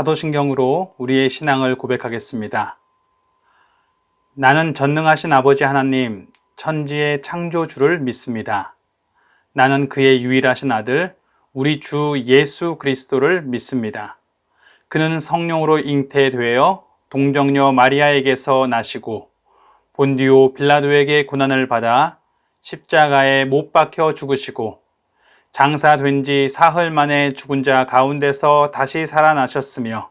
사도신경으로 우리의 신앙을 고백하겠습니다. 나는 전능하신 아버지 하나님, 천지의 창조주를 믿습니다. 나는 그의 유일하신 아들, 우리 주 예수 그리스도를 믿습니다. 그는 성령으로 잉태되어 동정녀 마리아에게서 나시고 본디오 빌라도에게 고난을 받아 십자가에 못 박혀 죽으시고 장사된 지 사흘 만에 죽은 자 가운데서 다시 살아나셨으며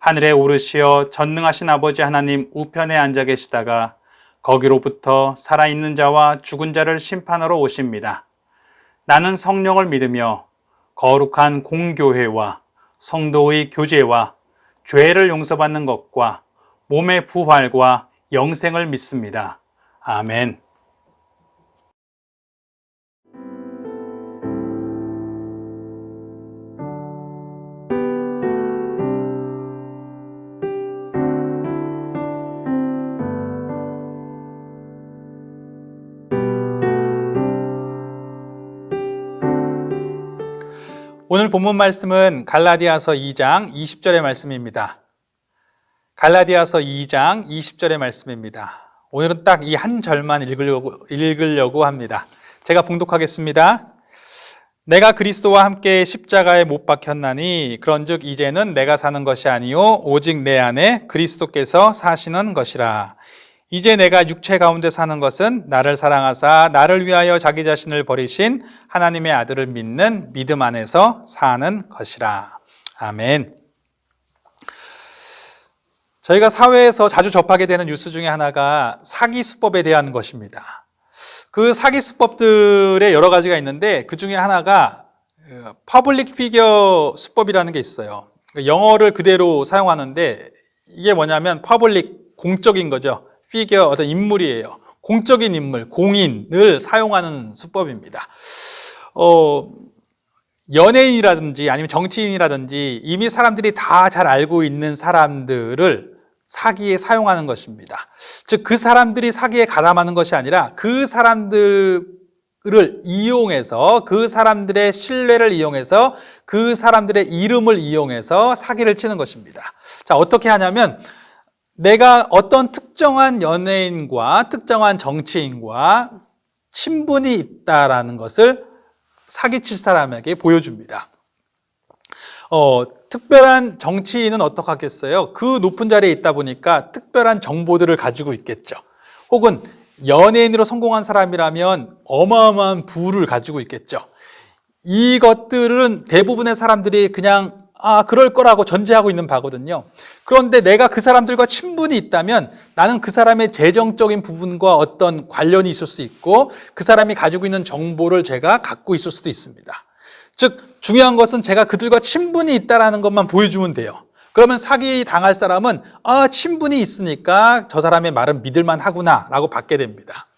하늘에 오르시어 전능하신 아버지 하나님 우편에 앉아 계시다가 거기로부터 살아있는 자와 죽은 자를 심판하러 오십니다. 나는 성령을 믿으며 거룩한 공교회와 성도의 교제와 죄를 용서받는 것과 몸의 부활과 영생을 믿습니다. 아멘. 오늘 본문 말씀은 갈라디아서 2장 20절의 말씀입니다. 갈라디아서 2장 20절의 말씀입니다. 오늘은 딱 이 한 절만 읽으려고 합니다. 제가 봉독하겠습니다. 내가 그리스도와 함께 십자가에 못 박혔나니 그런즉 이제는 내가 사는 것이 아니요 오직 내 안에 그리스도께서 사시는 것이라. 이제 내가 육체 가운데 사는 것은 나를 사랑하사 나를 위하여 자기 자신을 버리신 하나님의 아들을 믿는 믿음 안에서 사는 것이라. 아멘. 저희가 사회에서 자주 접하게 되는 뉴스 중에 하나가 사기 수법에 대한 것입니다. 그 사기 수법들의 여러 가지가 있는데 그 중에 하나가 퍼블릭 피겨 수법이라는 게 있어요. 영어를 그대로 사용하는데 이게 뭐냐면 퍼블릭, 공적인 거죠. 피겨, 어떤 인물이에요. 공적인 인물, 공인을 사용하는 수법입니다. 연예인이라든지 아니면 정치인이라든지 이미 사람들이 다 잘 알고 있는 사람들을 사기에 사용하는 것입니다. 즉, 그 사람들이 사기에 가담하는 것이 아니라 그 사람들을 이용해서, 그 사람들의 신뢰를 이용해서, 그 사람들의 이름을 이용해서 사기를 치는 것입니다. 자, 어떻게 하냐면 내가 어떤 특정한 연예인과 특정한 정치인과 친분이 있다라는 것을 사기칠 사람에게 보여줍니다. 특별한 정치인은 어떻게 하겠어요? 그 높은 자리에 있다 보니까 특별한 정보들을 가지고 있겠죠. 혹은 연예인으로 성공한 사람이라면 어마어마한 부를 가지고 있겠죠. 이것들은 대부분의 사람들이 그냥 그럴 거라고 전제하고 있는 바거든요. 그런데 내가 그 사람들과 친분이 있다면 나는 그 사람의 재정적인 부분과 어떤 관련이 있을 수 있고 그 사람이 가지고 있는 정보를 제가 갖고 있을 수도 있습니다. 즉, 중요한 것은 제가 그들과 친분이 있다는 것만 보여주면 돼요. 그러면 사기 당할 사람은 친분이 있으니까 저 사람의 말은 믿을만 하구나 라고 받게 됩니다.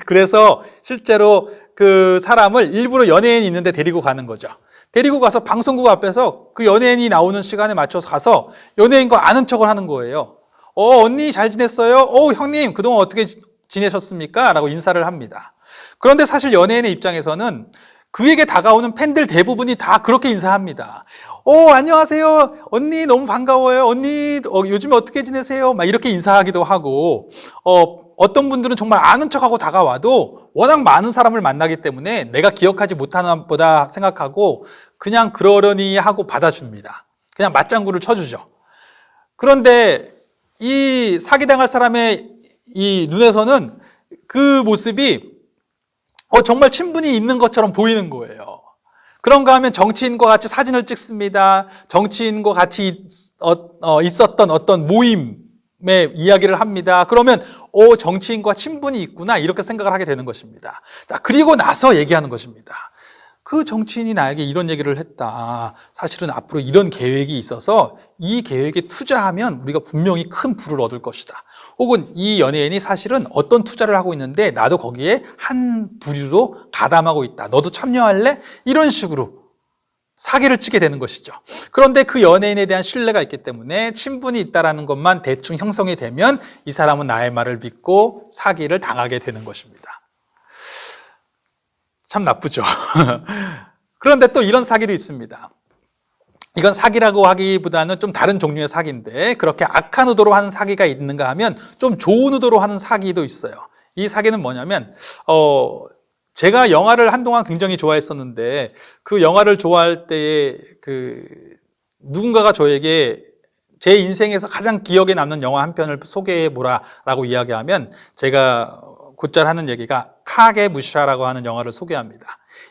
그래서 실제로 그 사람을 일부러 연예인이 있는데 데리고 가는 거죠. 데리고 가서 방송국 앞에서 그 연예인이 나오는 시간에 맞춰서 가서 연예인과 아는 척을 하는 거예요. 언니 잘 지냈어요? 형님 그동안 어떻게 지내셨습니까? 라고 인사를 합니다. 그런데 사실 연예인의 입장에서는 그에게 다가오는 팬들 대부분이 다 그렇게 인사합니다. 안녕하세요. 언니 너무 반가워요. 언니 요즘에 어떻게 지내세요? 막 이렇게 인사하기도 하고 어떤 분들은 정말 아는 척하고 다가와도 워낙 많은 사람을 만나기 때문에 내가 기억하지 못하나 보다 생각하고 그냥 그러려니 하고 받아줍니다. 그냥 맞장구를 쳐주죠. 그런데 이 사기당할 사람의 이 눈에서는 그 모습이 정말 친분이 있는 것처럼 보이는 거예요. 그런가 하면 정치인과 같이 사진을 찍습니다. 정치인과 같이 있었던 어떤 모임의 이야기를 합니다. 그러면 정치인과 친분이 있구나 이렇게 생각을 하게 되는 것입니다. 자, 그리고 나서 얘기하는 것입니다. 그 정치인이 나에게 이런 얘기를 했다. 사실은 앞으로 이런 계획이 있어서 이 계획에 투자하면 우리가 분명히 큰 부를 얻을 것이다. 혹은 이 연예인이 사실은 어떤 투자를 하고 있는데 나도 거기에 한 부류로 가담하고 있다. 너도 참여할래? 이런 식으로 사기를 치게 되는 것이죠. 그런데 그 연예인에 대한 신뢰가 있기 때문에 친분이 있다는 것만 대충 형성이 되면 이 사람은 나의 말을 믿고 사기를 당하게 되는 것입니다. 참 나쁘죠. 그런데 또 이런 사기도 있습니다. 이건 사기라고 하기보다는 좀 다른 종류의 사기인데 그렇게 악한 의도로 하는 사기가 있는가 하면 좀 좋은 의도로 하는 사기도 있어요. 이 사기는 뭐냐면 제가 영화를 한동안 굉장히 좋아했었는데 그 영화를 좋아할 때에 누군가가 저에게 제 인생에서 가장 기억에 남는 영화 한 편을 소개해보라라고 이야기하면 제가 곧잘 하는 얘기가 카게무샤라고 하는 영화를 소개합니다.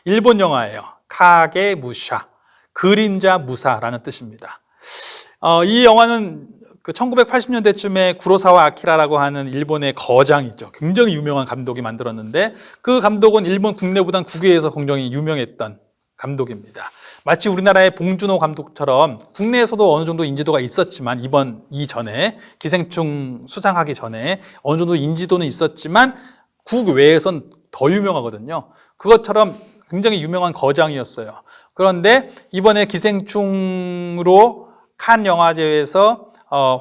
일본 영화예요. 카게무샤, 그림자 무사라는 뜻입니다. 이 영화는 1980년대쯤에 구로사와 아키라라고 하는 일본의 거장이죠. 굉장히 유명한 감독이 만들었는데 그 감독은 일본 국내보단 국외에서 굉장히 유명했던 감독입니다. 마치 우리나라의 봉준호 감독처럼 국내에서도 어느 정도 인지도가 있었지만 이전에 기생충 수상하기 전에 어느 정도 인지도는 있었지만 국외에선 더 유명하거든요. 그것처럼 굉장히 유명한 거장이었어요. 그런데 이번에 기생충으로 칸 영화제에서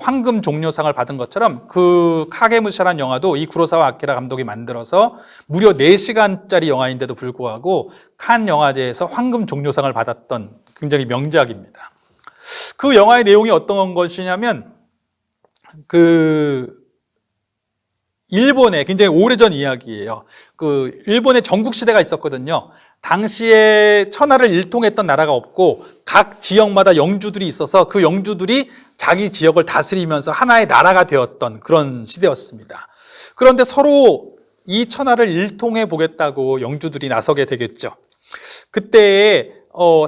황금 종려상을 받은 것처럼 그 카게무샤라는 영화도 이 구로사와 아키라 감독이 만들어서 무려 4시간짜리 영화인데도 불구하고 칸 영화제에서 황금 종려상을 받았던 굉장히 명작입니다. 그 영화의 내용이 어떤 것이냐면 일본의 굉장히 오래전 이야기예요. 일본의 전국시대가 있었거든요. 당시에 천하를 일통했던 나라가 없고 각 지역마다 영주들이 있어서 그 영주들이 자기 지역을 다스리면서 하나의 나라가 되었던 그런 시대였습니다. 그런데 서로 이 천하를 일통해 보겠다고 영주들이 나서게 되겠죠. 그때에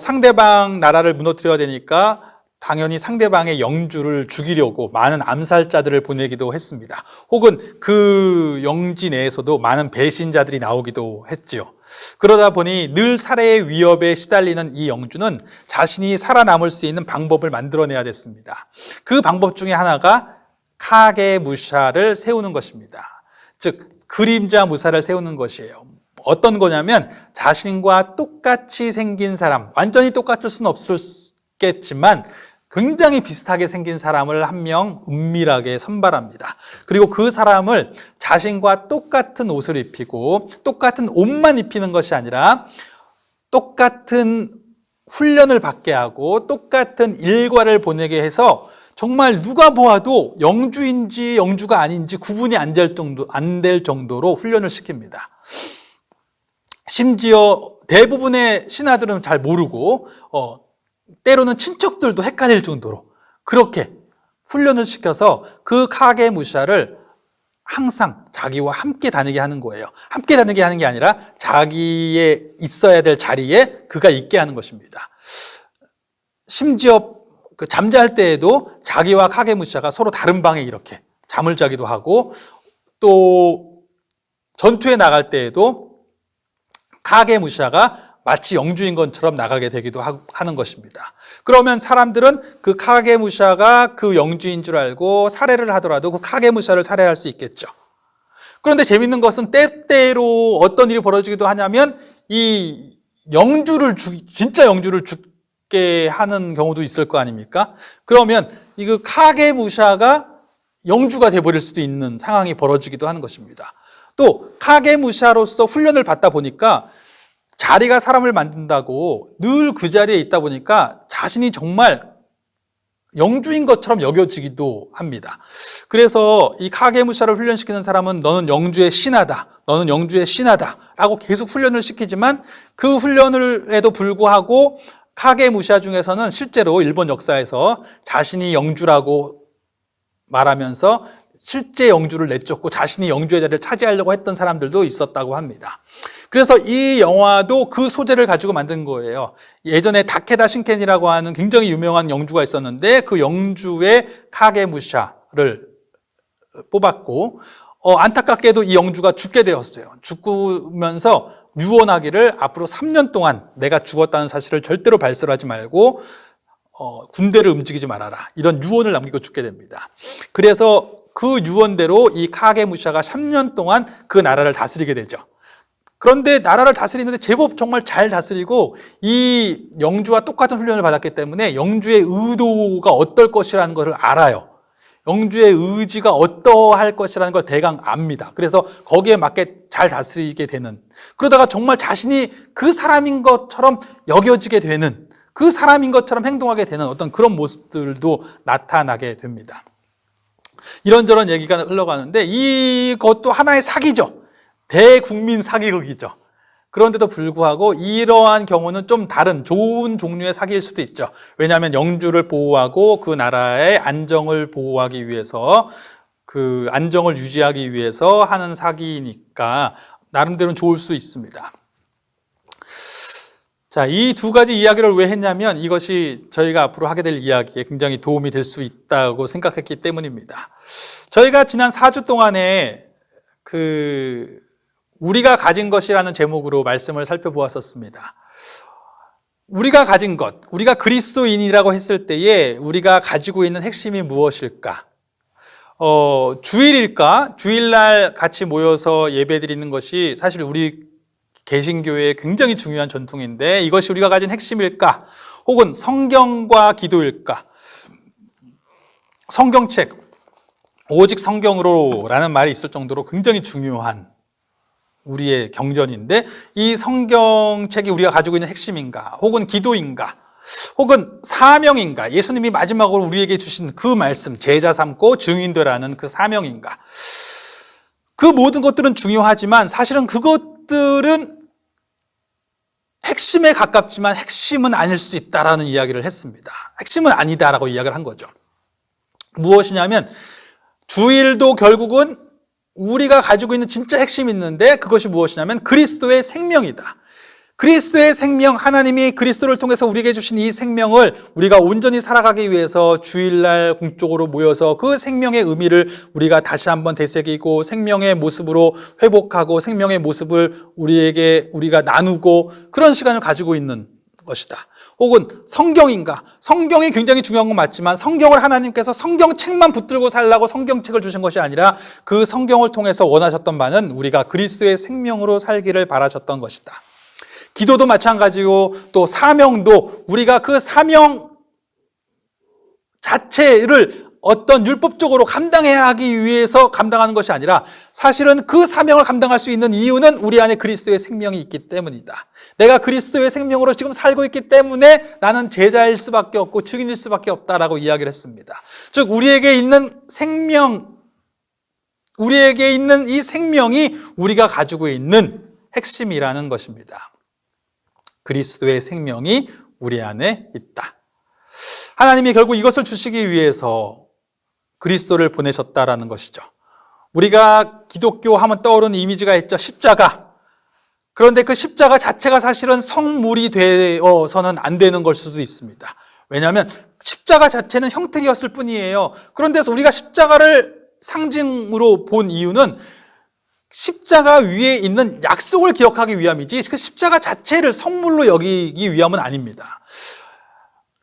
상대방 나라를 무너뜨려야 되니까 당연히 상대방의 영주를 죽이려고 많은 암살자들을 보내기도 했습니다. 혹은 그 영지 내에서도 많은 배신자들이 나오기도 했지요. 그러다 보니 늘 살해의 위협에 시달리는 이 영주는 자신이 살아남을 수 있는 방법을 만들어내야 됐습니다. 그 방법 중에 하나가 카게무샤를 세우는 것입니다. 즉 그림자 무사를 세우는 것이에요. 어떤 거냐면 자신과 똑같이 생긴 사람, 완전히 똑같을 수는 없겠지만 굉장히 비슷하게 생긴 사람을 한 명 은밀하게 선발합니다. 그리고 그 사람을 자신과 똑같은 옷을 입히고 똑같은 옷만 입히는 것이 아니라 똑같은 훈련을 받게 하고 똑같은 일과를 보내게 해서 정말 누가 보아도 영주인지 영주가 아닌지 구분이 안 될 정도로 훈련을 시킵니다. 심지어 대부분의 신하들은 잘 모르고 때로는 친척들도 헷갈릴 정도로 그렇게 훈련을 시켜서 그 카게무샤를 항상 자기와 함께 다니게 하는 거예요. 함께 다니게 하는 게 아니라 자기의 있어야 될 자리에 그가 있게 하는 것입니다. 심지어 잠잘 때에도 자기와 카게무샤가 서로 다른 방에 이렇게 잠을 자기도 하고 또 전투에 나갈 때에도 카게무샤가 마치 영주인 것처럼 나가게 되기도 하는 것입니다. 그러면 사람들은 그 카게무샤가 그 영주인 줄 알고 살해를 하더라도 그 카게무샤를 살해할 수 있겠죠. 그런데 재밌는 것은 때때로 어떤 일이 벌어지기도 하냐면 이 진짜 영주를 죽게 하는 경우도 있을 거 아닙니까? 그러면 이 카게무샤가 영주가 돼버릴 수도 있는 상황이 벌어지기도 하는 것입니다. 또 카게무샤로서 훈련을 받다 보니까 자리가 사람을 만든다고 늘 그 자리에 있다 보니까 자신이 정말 영주인 것처럼 여겨지기도 합니다. 그래서 이 카게무샤를 훈련시키는 사람은 너는 영주의 신하다, 너는 영주의 신하다 라고 계속 훈련을 시키지만 그 훈련에도 불구하고 카게무샤 중에서는 실제로 일본 역사에서 자신이 영주라고 말하면서 실제 영주를 내쫓고 자신이 영주의 자리를 차지하려고 했던 사람들도 있었다고 합니다. 그래서 이 영화도 그 소재를 가지고 만든 거예요. 예전에 다케다 신켄이라고 하는 굉장히 유명한 영주가 있었는데 그 영주의 카게무샤를 뽑았고 안타깝게도 이 영주가 죽게 되었어요. 죽으면서 유언하기를 앞으로 3년 동안 내가 죽었다는 사실을 절대로 발설하지 말고 군대를 움직이지 말아라. 이런 유언을 남기고 죽게 됩니다. 그래서 그 유언대로 이 카게무샤가 3년 동안 그 나라를 다스리게 되죠. 그런데 나라를 다스리는데 제법 정말 잘 다스리고 이 영주와 똑같은 훈련을 받았기 때문에 영주의 의도가 어떨 것이라는 것을 알아요. 영주의 의지가 어떠할 것이라는 걸 대강 압니다. 그래서 거기에 맞게 잘 다스리게 되는, 그러다가 정말 자신이 그 사람인 것처럼 여겨지게 되는, 그 사람인 것처럼 행동하게 되는 어떤 그런 모습들도 나타나게 됩니다. 이런저런 얘기가 흘러가는데 이것도 하나의 사기죠. 대국민 사기극이죠. 그런데도 불구하고 이러한 경우는 좀 다른 좋은 종류의 사기일 수도 있죠. 왜냐하면 영주를 보호하고 그 나라의 안정을 보호하기 위해서, 그 안정을 유지하기 위해서 하는 사기니까 나름대로는 좋을 수 있습니다. 자, 이 두 가지 이야기를 왜 했냐면 이것이 저희가 앞으로 하게 될 이야기에 굉장히 도움이 될 수 있다고 생각했기 때문입니다. 저희가 지난 4주 동안에 우리가 가진 것이라는 제목으로 말씀을 살펴보았었습니다. 우리가 가진 것, 우리가 그리스도인이라고 했을 때에 우리가 가지고 있는 핵심이 무엇일까? 주일일까? 주일날 같이 모여서 예배 드리는 것이 사실 우리 개신교의 굉장히 중요한 전통인데 이것이 우리가 가진 핵심일까? 혹은 성경과 기도일까? 성경책, 오직 성경으로라는 말이 있을 정도로 굉장히 중요한 우리의 경전인데 이 성경책이 우리가 가지고 있는 핵심인가? 혹은 기도인가? 혹은 사명인가? 예수님이 마지막으로 우리에게 주신 그 말씀, 제자 삼고 증인되라는 그 사명인가? 그 모든 것들은 중요하지만 사실은 그것들은 핵심에 가깝지만 핵심은 아닐 수 있다라는 이야기를 했습니다. 핵심은 아니다라고 이야기를 한 거죠. 무엇이냐면 주일도 결국은 우리가 가지고 있는 진짜 핵심이 있는데 그것이 무엇이냐면 그리스도의 생명이다. 그리스도의 생명, 하나님이 그리스도를 통해서 우리에게 주신 이 생명을 우리가 온전히 살아가기 위해서 주일날 공적으로 모여서 그 생명의 의미를 우리가 다시 한번 되새기고 생명의 모습으로 회복하고 생명의 모습을 우리가 나누고 그런 시간을 가지고 있는 것이다. 혹은 성경인가? 성경이 굉장히 중요한 건 맞지만 성경을 하나님께서 성경책만 붙들고 살라고 성경책을 주신 것이 아니라 그 성경을 통해서 원하셨던 바는 우리가 그리스도의 생명으로 살기를 바라셨던 것이다. 기도도 마찬가지고 또 사명도 우리가 그 사명 자체를 어떤 율법적으로 감당해야 하기 위해서 감당하는 것이 아니라 사실은 그 사명을 감당할 수 있는 이유는 우리 안에 그리스도의 생명이 있기 때문이다. 내가 그리스도의 생명으로 지금 살고 있기 때문에 나는 제자일 수밖에 없고 증인일 수밖에 없다라고 이야기를 했습니다. 즉 우리에게 있는 생명, 우리에게 있는 이 생명이 우리가 가지고 있는 핵심이라는 것입니다. 그리스도의 생명이 우리 안에 있다. 하나님이 결국 이것을 주시기 위해서 그리스도를 보내셨다라는 것이죠. 우리가 기독교 하면 떠오르는 이미지가 있죠. 십자가. 그런데 그 십자가 자체가 사실은 성물이 되어서는 안 되는 걸 수도 있습니다. 왜냐하면 십자가 자체는 형태였을 뿐이에요. 그런데 우리가 십자가를 상징으로 본 이유는 십자가 위에 있는 약속을 기억하기 위함이지 그 십자가 자체를 성물로 여기기 위함은 아닙니다.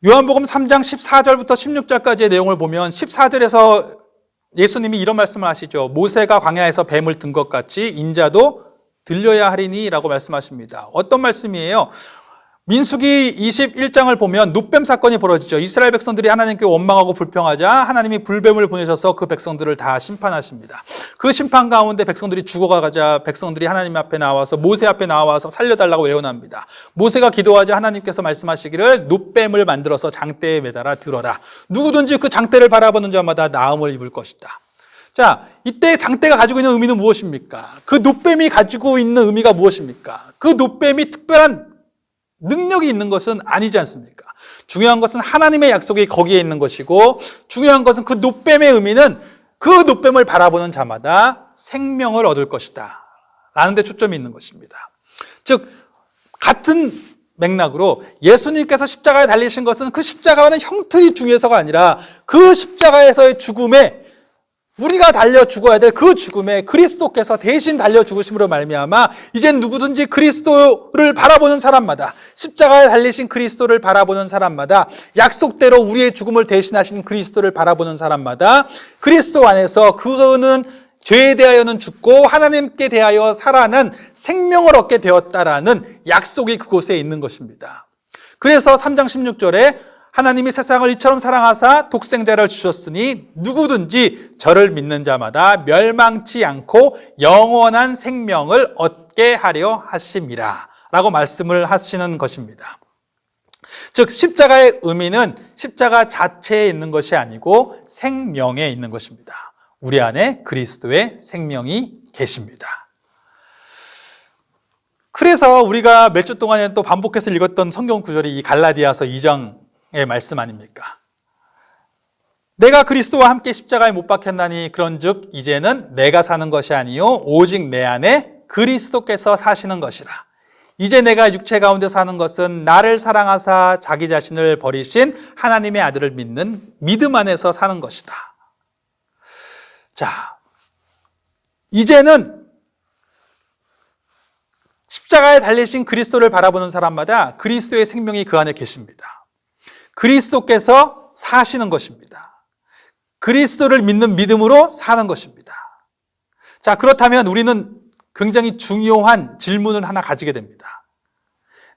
요한복음 3장 14절부터 16절까지의 내용을 보면 14절에서 예수님이 이런 말씀을 하시죠. 모세가 광야에서 뱀을 든 것 같이 인자도 들려야 하리니 라고 말씀하십니다. 어떤 말씀이에요? 민수기 21장을 보면 놋뱀 사건이 벌어지죠. 이스라엘 백성들이 하나님께 원망하고 불평하자 하나님이 불뱀을 보내셔서 그 백성들을 다 심판하십니다. 그 심판 가운데 백성들이 죽어가자 백성들이 하나님 앞에 나와서 모세 앞에 나와서 살려달라고 애원합니다. 모세가 기도하자 하나님께서 말씀하시기를 놋뱀을 만들어서 장대에 매달아 들어라. 누구든지 그 장대를 바라보는 자마다 나음을 입을 것이다. 자, 이때 장대가 가지고 있는 의미는 무엇입니까? 그 놋뱀이 가지고 있는 의미가 무엇입니까? 그 놋뱀이 특별한 능력이 있는 것은 아니지 않습니까? 중요한 것은 하나님의 약속이 거기에 있는 것이고 중요한 것은 그 놋뱀의 의미는 그 놋뱀을 바라보는 자마다 생명을 얻을 것이다 라는 데 초점이 있는 것입니다. 즉 같은 맥락으로 예수님께서 십자가에 달리신 것은 그 십자가는 형틀이 중요해서가 아니라 그 십자가에서의 죽음에 우리가 달려 죽어야 될 그 죽음에 그리스도께서 대신 달려 죽으심으로 말미암아 이젠 누구든지 그리스도를 바라보는 사람마다 십자가에 달리신 그리스도를 바라보는 사람마다 약속대로 우리의 죽음을 대신하신 그리스도를 바라보는 사람마다 그리스도 안에서 그는 죄에 대하여는 죽고 하나님께 대하여 살아난 생명을 얻게 되었다라는 약속이 그곳에 있는 것입니다. 그래서 3장 16절에 하나님이 세상을 이처럼 사랑하사 독생자를 주셨으니 누구든지 저를 믿는 자마다 멸망치 않고 영원한 생명을 얻게 하려 하심이라 라고 말씀을 하시는 것입니다. 즉 십자가의 의미는 십자가 자체에 있는 것이 아니고 생명에 있는 것입니다. 우리 안에 그리스도의 생명이 계십니다. 그래서 우리가 몇 주 동안에 또 반복해서 읽었던 성경 구절이 이 갈라디아서 2장의 말씀 아닙니까? 내가 그리스도와 함께 십자가에 못 박혔나니 그런즉 이제는 내가 사는 것이 아니요 오직 내 안에 그리스도께서 사시는 것이라. 이제 내가 육체 가운데 사는 것은 나를 사랑하사 자기 자신을 버리신 하나님의 아들을 믿는 믿음 안에서 사는 것이다. 자, 이제는 십자가에 달리신 그리스도를 바라보는 사람마다 그리스도의 생명이 그 안에 계십니다. 그리스도께서 사시는 것입니다. 그리스도를 믿는 믿음으로 사는 것입니다. 자, 그렇다면 우리는 굉장히 중요한 질문을 하나 가지게 됩니다.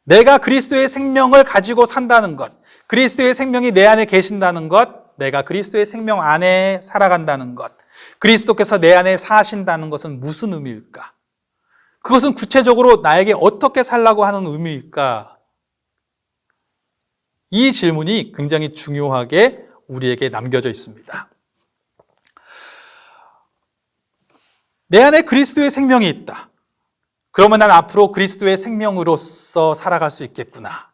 내가 그리스도의 생명을 가지고 산다는 것, 그리스도의 생명이 내 안에 계신다는 것, 내가 그리스도의 생명 안에 살아간다는 것, 그리스도께서 내 안에 사신다는 것은 무슨 의미일까? 그것은 구체적으로 나에게 어떻게 살라고 하는 의미일까? 이 질문이 굉장히 중요하게 우리에게 남겨져 있습니다. 내 안에 그리스도의 생명이 있다. 그러면 난 앞으로 그리스도의 생명으로서 살아갈 수 있겠구나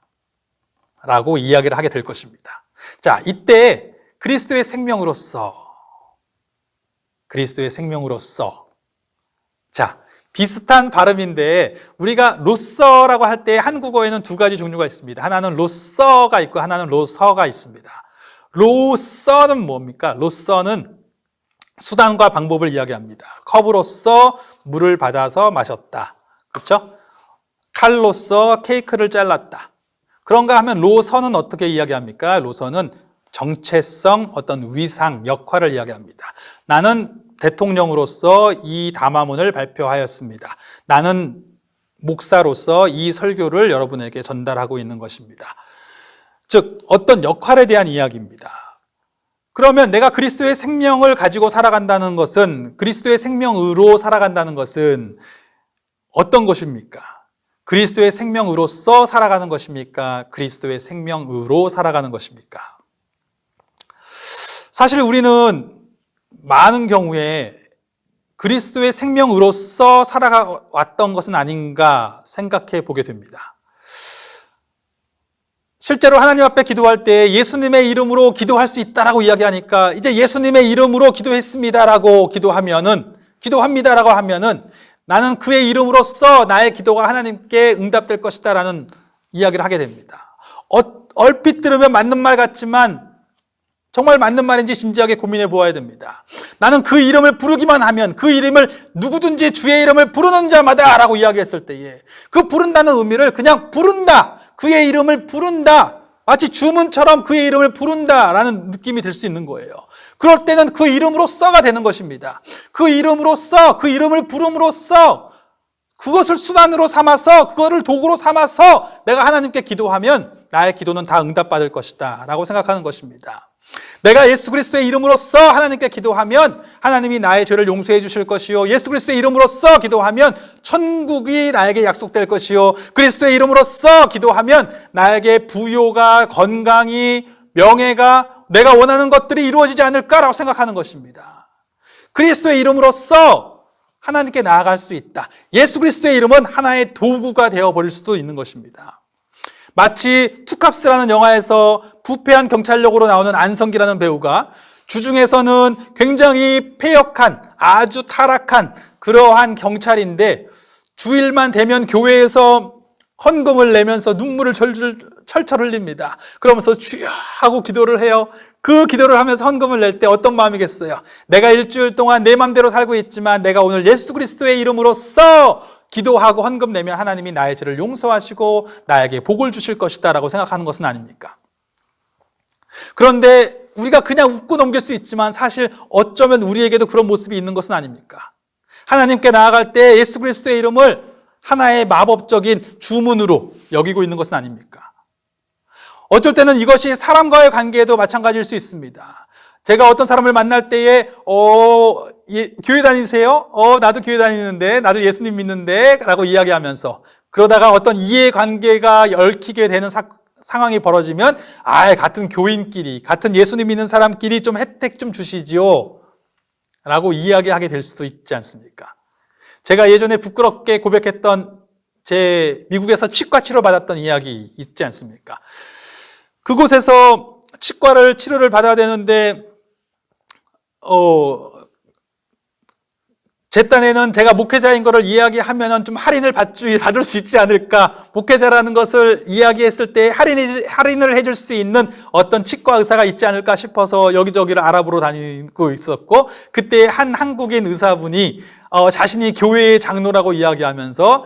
라고 이야기를 하게 될 것입니다. 자, 이때 그리스도의 생명으로서 자, 비슷한 발음인데 우리가 로서라고 할 때 한국어에는 두 가지 종류가 있습니다. 하나는 로서가 있고 하나는 로서가 있습니다. 로서는 뭡니까? 로서는 수단과 방법을 이야기합니다. 컵으로서 물을 받아서 마셨다. 그렇죠? 칼로서 케이크를 잘랐다. 그런가 하면 로서는 어떻게 이야기합니까? 로서는 정체성, 어떤 위상, 역할을 이야기합니다. 나는 대통령으로서 이 담화문을 발표하였습니다. 나는 목사로서 이 설교를 여러분에게 전달하고 있는 것입니다. 즉, 어떤 역할에 대한 이야기입니다. 그러면 내가 그리스도의 생명을 가지고 살아간다는 것은, 그리스도의 생명으로 살아간다는 것은 어떤 것입니까? 그리스도의 생명으로서 살아가는 것입니까? 그리스도의 생명으로 살아가는 것입니까? 사실 우리는 많은 경우에 그리스도의 생명으로서 살아왔던 것은 아닌가 생각해 보게 됩니다. 실제로 하나님 앞에 기도할 때 예수님의 이름으로 기도할 수 있다라고 이야기하니까 이제 예수님의 이름으로 기도했습니다라고 기도합니다라고 하면은 나는 그의 이름으로써 나의 기도가 하나님께 응답될 것이다라는 이야기를 하게 됩니다. 얼핏 들으면 맞는 말 같지만 정말 맞는 말인지 진지하게 고민해 보아야 됩니다. 나는 그 이름을 부르기만 하면 그 이름을 누구든지 주의 이름을 부르는 자마다 라고 이야기했을 때에 그 부른다는 의미를 그냥 부른다. 그의 이름을 부른다. 마치 주문처럼 그의 이름을 부른다라는 느낌이 들 수 있는 거예요. 그럴 때는 그 이름으로써가 되는 것입니다. 그 이름으로써, 그 이름을 부름으로써 그것을 수단으로 삼아서, 그거를 도구로 삼아서 내가 하나님께 기도하면 나의 기도는 다 응답받을 것이다 라고 생각하는 것입니다. 내가 예수 그리스도의 이름으로써 하나님께 기도하면 하나님이 나의 죄를 용서해 주실 것이요, 예수 그리스도의 이름으로써 기도하면 천국이 나에게 약속될 것이요, 그리스도의 이름으로써 기도하면 나에게 부요가, 건강이, 명예가, 내가 원하는 것들이 이루어지지 않을까라고 생각하는 것입니다. 그리스도의 이름으로써 하나님께 나아갈 수 있다. 예수 그리스도의 이름은 하나의 도구가 되어버릴 수도 있는 것입니다. 마치 투캅스라는 영화에서 부패한 경찰력으로 나오는 안성기라는 배우가 주중에서는 굉장히 패역한, 아주 타락한 그러한 경찰인데 주일만 되면 교회에서 헌금을 내면서 눈물을 철철 흘립니다. 그러면서 주여 하고 기도를 해요. 그 기도를 하면서 헌금을 낼 때 어떤 마음이겠어요? 내가 일주일 동안 내 맘대로 살고 있지만 내가 오늘 예수 그리스도의 이름으로써 기도하고 헌금 내면 하나님이 나의 죄를 용서하시고 나에게 복을 주실 것이다 라고 생각하는 것은 아닙니까? 그런데 우리가 그냥 웃고 넘길 수 있지만 사실 어쩌면 우리에게도 그런 모습이 있는 것은 아닙니까? 하나님께 나아갈 때 예수 그리스도의 이름을 하나의 마법적인 주문으로 여기고 있는 것은 아닙니까? 어쩔 때는 이것이 사람과의 관계에도 마찬가지일 수 있습니다. 제가 어떤 사람을 만날 때에 교회 다니세요? 나도 교회 다니는데, 나도 예수님 믿는데 라고 이야기하면서 그러다가 어떤 이해관계가 얽히게 되는 상황이 벌어지면 같은 교인끼리, 같은 예수님 믿는 사람끼리 좀 혜택 좀 주시지요 라고 이야기하게 될 수도 있지 않습니까? 제가 예전에 부끄럽게 고백했던 제 미국에서 치과 치료 받았던 이야기 있지 않습니까? 그곳에서 치료를 받아야 되는데 제 딴에는 제가 목회자인 거를 이야기하면은 좀 할인을 받을 수 있지 않을까. 목회자라는 것을 이야기했을 때 할인을 해줄 수 있는 어떤 치과 의사가 있지 않을까 싶어서 여기저기를 알아보러 다니고 있었고, 그때 한 한국인 의사분이 자신이 교회의 장로라고 이야기하면서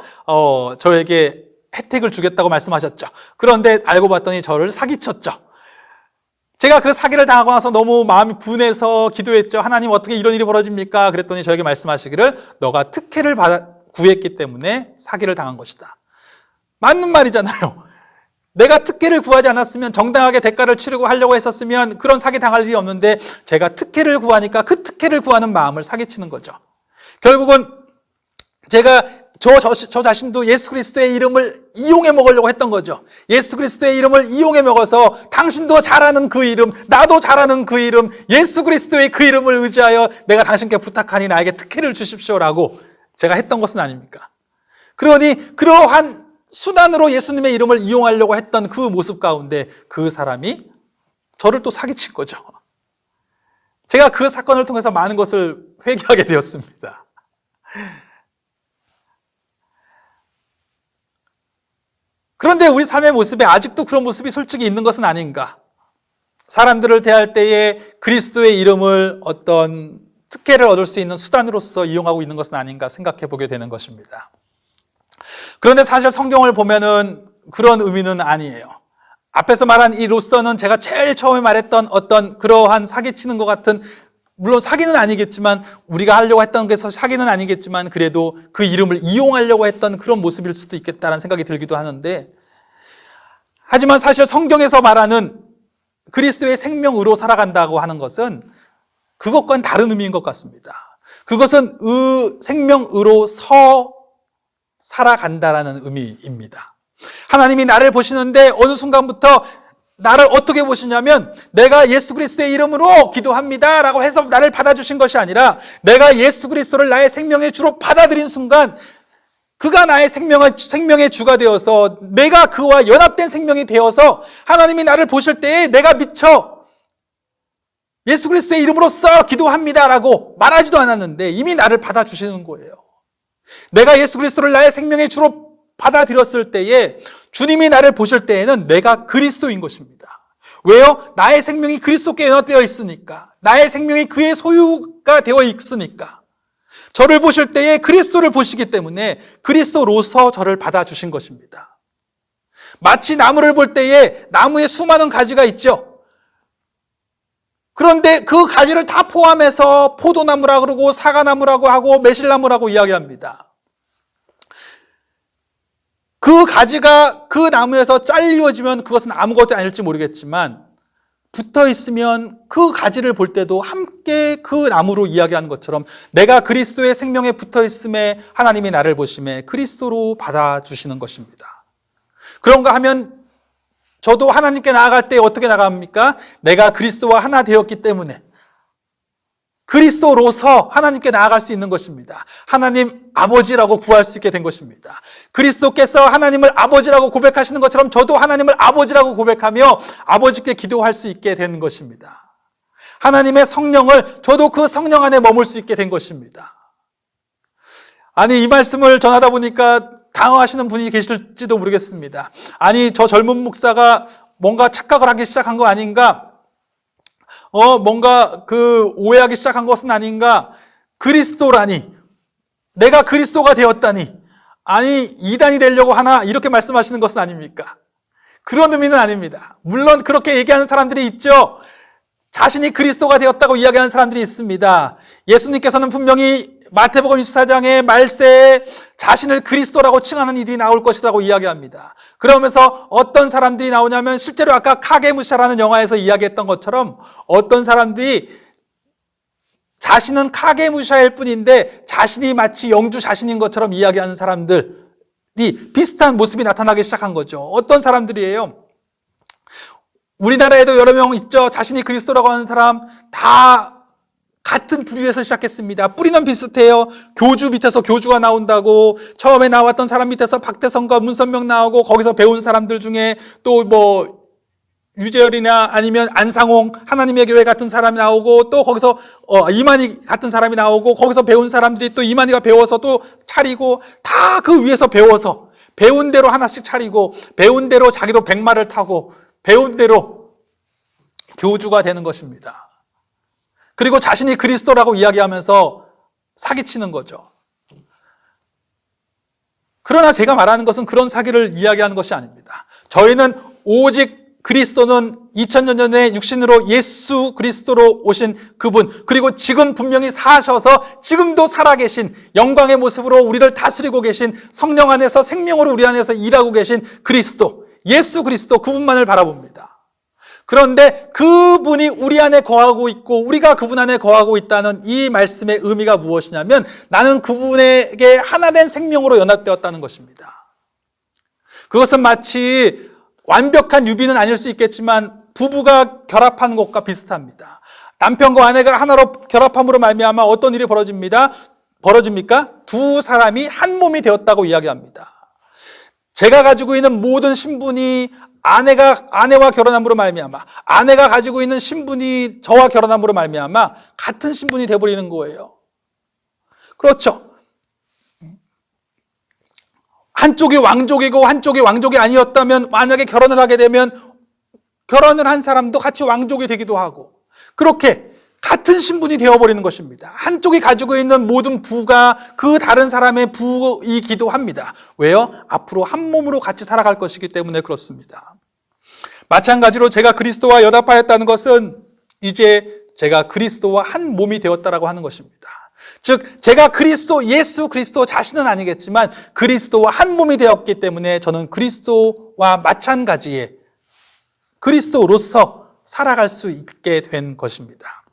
저에게 혜택을 주겠다고 말씀하셨죠. 그런데 알고 봤더니 저를 사기쳤죠. 제가 그 사기를 당하고 나서 너무 마음이 분해서 기도했죠. 하나님, 어떻게 이런 일이 벌어집니까? 그랬더니 저에게 말씀하시기를, 너가 특혜를 구했기 때문에 사기를 당한 것이다. 맞는 말이잖아요. 내가 특혜를 구하지 않았으면, 정당하게 대가를 치르고 하려고 했었으면 그런 사기 당할 일이 없는데, 제가 특혜를 구하니까 그 특혜를 구하는 마음을 사기치는 거죠. 결국은 제가 저 자신도 예수 그리스도의 이름을 이용해 먹으려고 했던 거죠. 예수 그리스도의 이름을 이용해 먹어서 당신도 잘하는 그 이름, 나도 잘하는 그 이름, 예수 그리스도의 그 이름을 의지하여 내가 당신께 부탁하니 나에게 특혜를 주십시오라고 제가 했던 것은 아닙니까? 그러니 그러한 수단으로 예수님의 이름을 이용하려고 했던 그 모습 가운데 그 사람이 저를 또 사기친 거죠. 제가 그 사건을 통해서 많은 것을 회개하게 되었습니다. 그런데 우리 삶의 모습에 아직도 그런 모습이 솔직히 있는 것은 아닌가? 사람들을 대할 때에 그리스도의 이름을 어떤 특혜를 얻을 수 있는 수단으로서 이용하고 있는 것은 아닌가 생각해 보게 되는 것입니다. 그런데 사실 성경을 보면은 그런 의미는 아니에요. 앞에서 말한 이 로서는 제가 제일 처음에 말했던 어떤 그러한 사기치는 것 같은, 물론 사기는 아니겠지만, 우리가 하려고 했던 것에서 사기는 아니겠지만 그래도 그 이름을 이용하려고 했던 그런 모습일 수도 있겠다는 생각이 들기도 하는데, 하지만 사실 성경에서 말하는 그리스도의 생명으로 살아간다고 하는 것은 그것과는 다른 의미인 것 같습니다. 그것은 생명으로서 살아간다라는 의미입니다. 하나님이 나를 보시는데 어느 순간부터 나를 어떻게 보시냐면, 내가 예수 그리스도의 이름으로 기도합니다 라고 해서 나를 받아주신 것이 아니라, 내가 예수 그리스도를 나의 생명의 주로 받아들인 순간 그가 나의 생명의 주가 되어서 내가 그와 연합된 생명이 되어서 하나님이 나를 보실 때에 내가 미처 예수 그리스도의 이름으로써 기도합니다 라고 말하지도 않았는데 이미 나를 받아주시는 거예요. 내가 예수 그리스도를 나의 생명의 주로 받아들였을 때에 주님이 나를 보실 때에는 내가 그리스도인 것입니다. 왜요? 나의 생명이 그리스도께 연합되어 있으니까. 나의 생명이 그의 소유가 되어 있으니까. 저를 보실 때에 그리스도를 보시기 때문에 그리스도로서 저를 받아주신 것입니다. 마치 나무를 볼 때에 나무에 수많은 가지가 있죠. 그런데 그 가지를 다 포함해서 포도나무라고 그러고 사과나무라고 하고 매실나무라고 이야기합니다. 그 가지가 그 나무에서 잘리워지면 그것은 아무것도 아닐지 모르겠지만 붙어 있으면 그 가지를 볼 때도 함께 그 나무로 이야기하는 것처럼 내가 그리스도의 생명에 붙어 있음에 하나님이 나를 보심에 그리스도로 받아주시는 것입니다. 그런가 하면 저도 하나님께 나아갈 때 어떻게 나갑니까? 내가 그리스도와 하나 되었기 때문에 그리스도로서 하나님께 나아갈 수 있는 것입니다. 하나님 아버지라고 구할 수 있게 된 것입니다. 그리스도께서 하나님을 아버지라고 고백하시는 것처럼 저도 하나님을 아버지라고 고백하며 아버지께 기도할 수 있게 된 것입니다. 하나님의 성령을 저도 그 성령 안에 머물 수 있게 된 것입니다. 아니, 이 말씀을 전하다 보니까 당황하시는 분이 계실지도 모르겠습니다. 아니, 저 젊은 목사가 뭔가 착각을 하기 시작한 거 아닌가? 뭔가 오해하기 시작한 것은 아닌가? 그리스도라니, 내가 그리스도가 되었다니, 아니 이단이 되려고 하나, 이렇게 말씀하시는 것은 아닙니까? 그런 의미는 아닙니다. 물론 그렇게 얘기하는 사람들이 있죠. 자신이 그리스도가 되었다고 이야기하는 사람들이 있습니다. 예수님께서는 분명히 마태복음 24장의 말세에 자신을 그리스도라고 칭하는 이들이 나올 것이라고 이야기합니다. 그러면서 어떤 사람들이 나오냐면, 실제로 아까 카게무샤라는 영화에서 이야기했던 것처럼 어떤 사람들이 자신은 카게무샤일 뿐인데 자신이 마치 영주 자신인 것처럼 이야기하는 사람들이 비슷한 모습이 나타나기 시작한 거죠. 어떤 사람들이에요? 우리나라에도 여러 명 있죠. 자신이 그리스도라고 하는 사람, 다 같은 부류에서 시작했습니다. 뿌리는 비슷해요. 교주 밑에서 교주가 나온다고, 처음에 나왔던 사람 밑에서 박대성과 문선명 나오고, 거기서 배운 사람들 중에 또 뭐 유재열이나 아니면 안상홍 하나님의 교회 같은 사람이 나오고, 또 거기서 이만희 같은 사람이 나오고, 거기서 배운 사람들이 또 이만희가 배워서 또 차리고, 다 그 위에서 배워서 배운 대로 하나씩 차리고, 배운 대로 자기도 백마를 타고, 배운 대로 교주가 되는 것입니다. 그리고 자신이 그리스도라고 이야기하면서 사기치는 거죠. 그러나 제가 말하는 것은 그런 사기를 이야기하는 것이 아닙니다. 저희는 오직 그리스도는 2000년 전에 육신으로 예수 그리스도로 오신 그분, 그리고 지금 분명히 사셔서 지금도 살아계신 영광의 모습으로 우리를 다스리고 계신 성령 안에서 생명으로 우리 안에서 일하고 계신 그리스도, 예수 그리스도, 그분만을 바라봅니다. 그런데 그분이 우리 안에 거하고 있고 우리가 그분 안에 거하고 있다는 이 말씀의 의미가 무엇이냐면, 나는 그분에게 하나 된 생명으로 연합되었다는 것입니다. 그것은 마치 완벽한 유비는 아닐 수 있겠지만 부부가 결합한 것과 비슷합니다. 남편과 아내가 하나로 결합함으로 말미암아 어떤 일이 벌어집니까? 두 사람이 한 몸이 되었다고 이야기합니다. 제가 가지고 있는 모든 신분이 아내와 결혼함으로 말미암아, 아내가 가지고 있는 신분이 저와 결혼함으로 말미암아 같은 신분이 되어버리는 거예요. 그렇죠. 한쪽이 왕족이고 한쪽이 왕족이 아니었다면, 만약에 결혼을 하게 되면 결혼을 한 사람도 같이 왕족이 되기도 하고, 그렇게 같은 신분이 되어버리는 것입니다. 한쪽이 가지고 있는 모든 부가 그 다른 사람의 부이기도 합니다. 왜요? 앞으로 한 몸으로 같이 살아갈 것이기 때문에 그렇습니다. 마찬가지로 제가 그리스도와 연합하였다는 것은 이제 제가 그리스도와 한 몸이 되었다라고 하는 것입니다. 즉 제가 예수 그리스도 자신은 아니겠지만 그리스도와 한 몸이 되었기 때문에 저는 그리스도와 마찬가지의 그리스도로서 살아갈 수 있게 된 것입니다.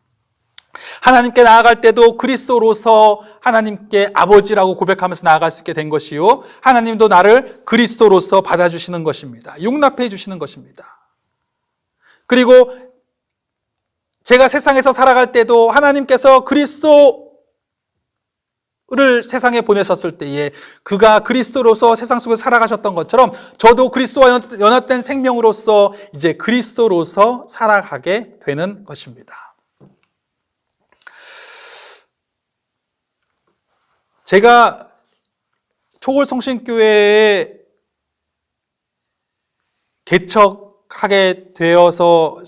하나님께 나아갈 때도 그리스도로서 하나님께 아버지라고 고백하면서 나아갈 수 있게 된 것이요, 하나님도 나를 그리스도로서 받아주시는 것입니다. 용납해 주시는 것입니다. 그리고 제가 세상에서 살아갈 때도 하나님께서 그리스도를 세상에 보내셨을 때에 그가 그리스도로서 세상 속에 살아가셨던 것처럼 저도 그리스도와 연합된 생명으로서 이제 그리스도로서 살아가게 되는 것입니다. 제가 초월성신교회에 개척하게 되어서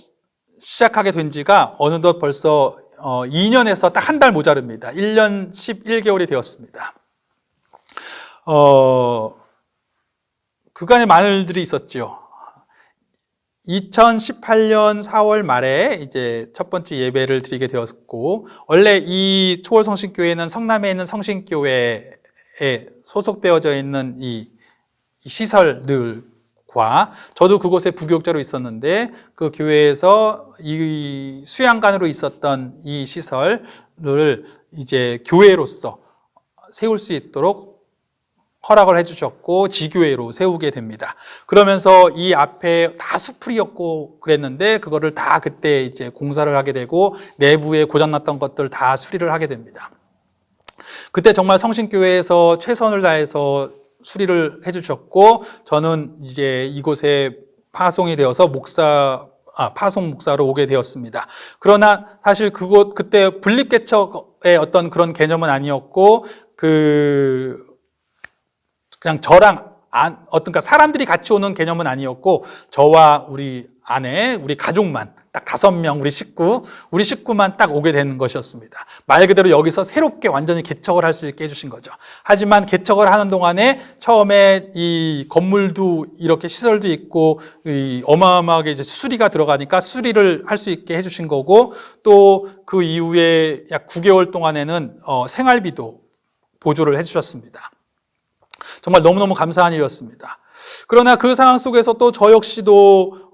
시작하게 된 지가 어느덧 벌써 2년에서 딱 한 달 모자릅니다. 1년 11개월이 되었습니다. 그간에 많은 일들이 있었죠. 2018년 4월 말에 이제 첫 번째 예배를 드리게 되었고, 원래 이 초월성신교회는 성남에 있는 성신교회에 소속되어져 있는 이 시설들과, 저도 그곳에 부교육자로 있었는데 그 교회에서 이 수양관으로 있었던 이 시설을 이제 교회로서 세울 수 있도록 허락을 해주셨고 지교회로 세우게 됩니다. 그러면서 이 앞에 다 수풀이었고 그랬는데 그거를 다 그때 이제 공사를 하게 되고 내부에 고장났던 것들 다 수리를 하게 됩니다. 그때 정말 성신교회에서 최선을 다해서 수리를 해주셨고, 저는 이제 이곳에 파송이 되어서 파송 목사로 오게 되었습니다. 그러나 사실 그때 분립개척의 어떤 그런 개념은 아니었고, 그냥 저랑 어떤가 사람들이 같이 오는 개념은 아니었고, 저와 우리 아내, 우리 가족만 딱 5명, 우리 식구만 딱 오게 되는 것이었습니다. 말 그대로 여기서 새롭게 완전히 개척을 할 수 있게 해주신 거죠. 하지만 개척을 하는 동안에 처음에 이 건물도 이렇게 시설도 있고 어마어마하게 이제 수리가 들어가니까 수리를 할 수 있게 해주신 거고, 또 그 이후에 약 9개월 동안에는 생활비도 보조를 해주셨습니다. 정말 너무너무 감사한 일이었습니다. 그러나 그 상황 속에서 또 저 역시도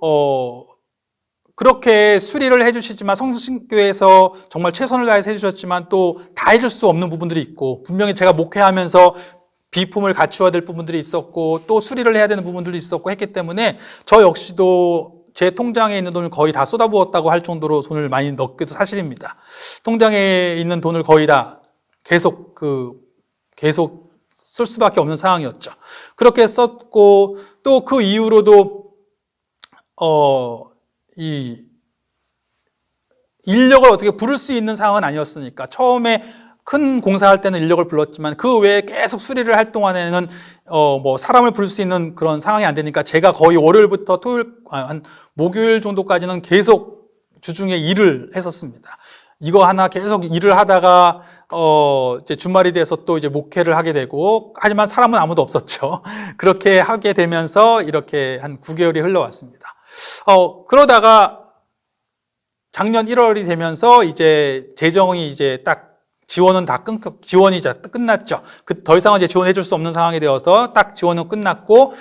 그렇게 수리를 해주시지만, 성신교회에서 정말 최선을 다해서 해주셨지만 또 다 해줄 수 없는 부분들이 있고, 분명히 제가 목회하면서 비품을 갖추어야 될 부분들이 있었고 또 수리를 해야 되는 부분들도 있었고 했기 때문에 저 역시도 제 통장에 있는 돈을 거의 다 쏟아부었다고 할 정도로 돈을 많이 넣기도 사실입니다. 통장에 있는 돈을 거의 다 계속 쓸 수밖에 없는 상황이었죠. 그렇게 썼고, 또 그 이후로도 이 인력을 어떻게 부를 수 있는 상황은 아니었으니까, 처음에 큰 공사할 때는 인력을 불렀지만 그 외에 계속 수리를 할 동안에는 사람을 부를 수 있는 그런 상황이 안 되니까, 제가 거의 월요일부터 한 목요일 정도까지는 계속 주중에 일을 했었습니다. 이거 하나 계속 일을 하다가 이제 주말이 돼서 또 이제 목회를 하게 되고, 하지만 사람은 아무도 없었죠. 그렇게 하게 되면서 이렇게 한 9개월이 흘러왔습니다. 그러다가 작년 1월이 되면서 이제 재정이 이제 딱 지원은 지원이 이제 끝났죠. 더 이상은 이제 지원해 줄 수 없는 상황이 되어서 딱 지원은 끝났고,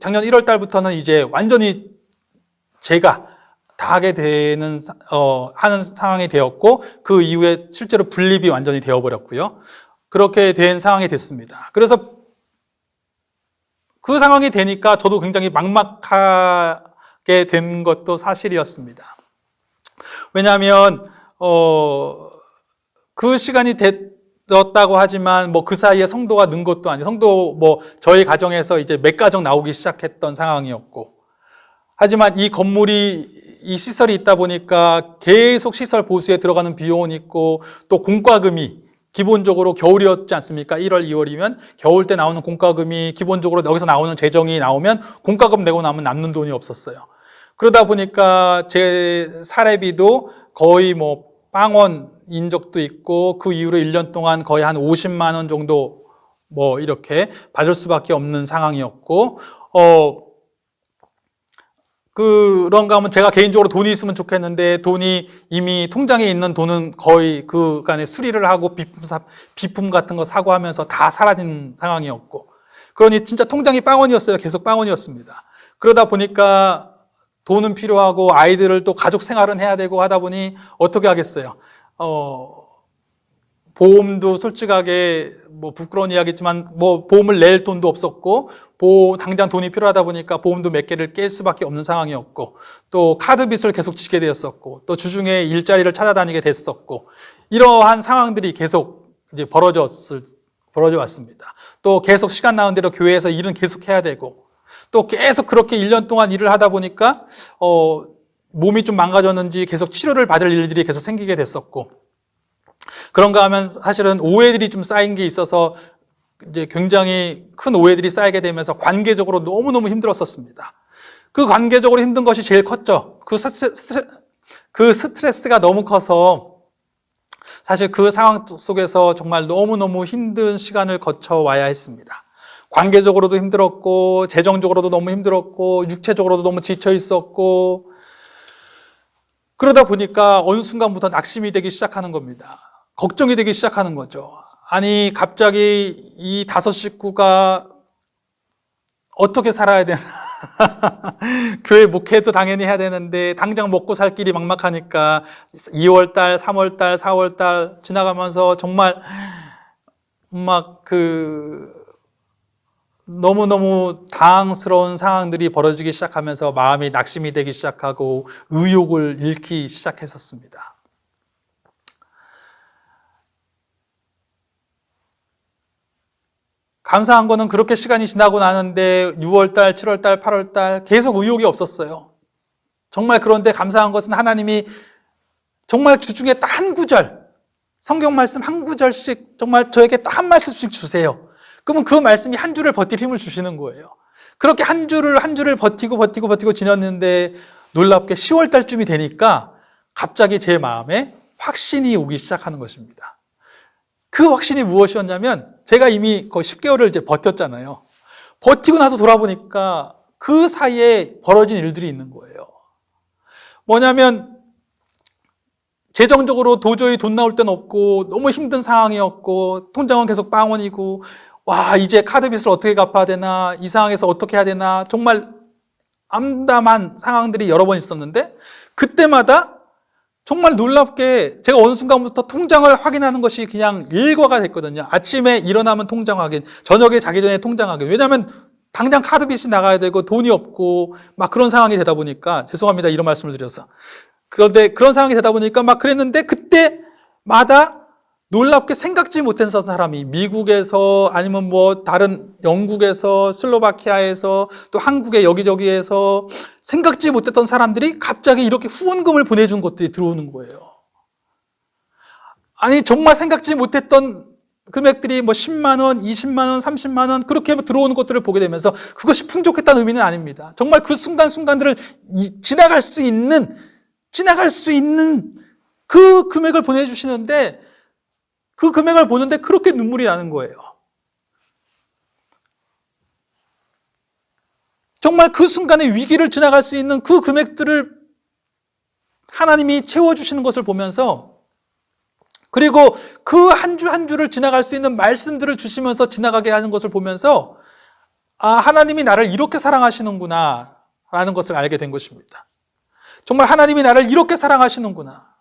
작년 1월 달부터는 이제 완전히 제가 다 하게 되는, 하는 상황이 되었고, 그 이후에 실제로 분립이 완전히 되어버렸고요. 그렇게 된 상황이 됐습니다. 그래서 그 상황이 되니까 저도 굉장히 막막하게 된 것도 사실이었습니다. 왜냐하면, 그 시간이 됐다고 하지만 그 사이에 성도가 는 것도 아니고, 저희 가정에서 이제 몇 가정 나오기 시작했던 상황이었고, 하지만 이 건물이, 이 시설이 있다 보니까 계속 시설 보수에 들어가는 비용은 있고, 또 공과금이 기본적으로 겨울이었지 않습니까? 1월, 2월이면 겨울 때 나오는 공과금이 기본적으로 여기서 나오는 재정이 나오면 공과금 내고 나면 남는 돈이 없었어요. 그러다 보니까 제 사례비도 거의 빵원인 적도 있고, 그 이후로 1년 동안 거의 한 50만 원 정도 이렇게 받을 수밖에 없는 상황이었고, 그런가 하면 제가 개인적으로 돈이 있으면 좋겠는데, 돈이 이미 통장에 있는 돈은 거의 그간에 수리를 하고 비품 같은 거 사고 하면서 다 사라진 상황이었고, 그러니 진짜 통장이 빵원이었어요. 계속 빵원이었습니다. 그러다 보니까 돈은 필요하고 아이들을 또 가족 생활은 해야 되고 하다 보니 어떻게 하겠어요. 보험도 솔직하게 부끄러운 이야기지만 보험을 낼 돈도 없었고, 당장 돈이 필요하다 보니까 보험도 몇 개를 깰 수밖에 없는 상황이었고, 또 카드 빚을 계속 지게 되었었고, 또 주중에 일자리를 찾아다니게 됐었고, 이러한 상황들이 계속 이제 벌어져 왔습니다. 또 계속 시간 나는 대로 교회에서 일은 계속 해야 되고, 또 계속 그렇게 1년 동안 일을 하다 보니까 몸이 좀 망가졌는지 계속 치료를 받을 일들이 계속 생기게 됐었고, 그런가 하면 사실은 오해들이 좀 쌓인 게 있어서 이제 굉장히 큰 오해들이 쌓이게 되면서 관계적으로 너무너무 힘들었었습니다. 그 관계적으로 힘든 것이 제일 컸죠. 그 스트레스가 너무 커서 사실 그 상황 속에서 정말 너무너무 힘든 시간을 거쳐와야 했습니다. 관계적으로도 힘들었고, 재정적으로도 너무 힘들었고, 육체적으로도 너무 지쳐 있었고, 그러다 보니까 어느 순간부터 낙심이 되기 시작하는 겁니다. 걱정이 되기 시작하는 거죠. 아니, 갑자기 이 5 식구가 어떻게 살아야 되나. 교회 목회도 당연히 해야 되는데, 당장 먹고 살 길이 막막하니까 2월달, 3월달, 4월달 지나가면서 정말 너무너무 당황스러운 상황들이 벌어지기 시작하면서 마음이 낙심이 되기 시작하고 의욕을 잃기 시작했었습니다. 감사한 거는 그렇게 시간이 지나고 나는데 6월달, 7월달, 8월달 계속 의욕이 없었어요. 정말. 그런데 감사한 것은 하나님이 정말 주중에 딱 한 구절, 성경 말씀 한 구절씩 정말 저에게 딱 한 말씀씩 주세요. 그러면 그 말씀이 한 주를 버틸 힘을 주시는 거예요. 그렇게 한 주를 버티고 지났는데, 놀랍게 10월 달쯤이 되니까 갑자기 제 마음에 확신이 오기 시작하는 것입니다. 그 확신이 무엇이었냐면, 제가 이미 거의 10개월을 이제 버텼잖아요. 버티고 나서 돌아보니까 그 사이에 벌어진 일들이 있는 거예요. 뭐냐면, 재정적으로 도저히 돈 나올 데는 없고, 너무 힘든 상황이었고, 통장은 계속 빵원이고, 이제 카드 빚을 어떻게 갚아야 되나, 이 상황에서 어떻게 해야 되나, 정말 암담한 상황들이 여러 번 있었는데, 그때마다 정말 놀랍게 제가 어느 순간부터 통장을 확인하는 것이 그냥 일과가 됐거든요. 아침에 일어나면 통장 확인, 저녁에 자기 전에 통장 확인. 왜냐하면 당장 카드빚이 나가야 되고 돈이 없고 막 그런 상황이 되다 보니까, 죄송합니다, 이런 말씀을 드려서. 그런데 그런 상황이 되다 보니까 막 그랬는데, 그때마다 놀랍게 생각지 못했던 사람이 미국에서, 아니면 뭐 다른 영국에서, 슬로바키아에서, 또 한국의 여기저기에서 생각지 못했던 사람들이 갑자기 이렇게 후원금을 보내준 것들이 들어오는 거예요. 아니, 정말 생각지 못했던 금액들이 뭐 10만 원, 20만 원, 30만 원 그렇게 들어오는 것들을 보게 되면서, 그것이 풍족했다는 의미는 아닙니다. 정말 그 순간순간들을 지나갈 수 있는 그 금액을 보내주시는데, 그 금액을 보는데 그렇게 눈물이 나는 거예요. 정말 그 순간에 위기를 지나갈 수 있는 그 금액들을 하나님이 채워주시는 것을 보면서, 그리고 그 한 주 한 주를 지나갈 수 있는 말씀들을 주시면서 지나가게 하는 것을 보면서, 아, 하나님이 나를 이렇게 사랑하시는구나 라는 것을 알게 된 것입니다. 정말 하나님이 나를 이렇게 사랑하시는구나.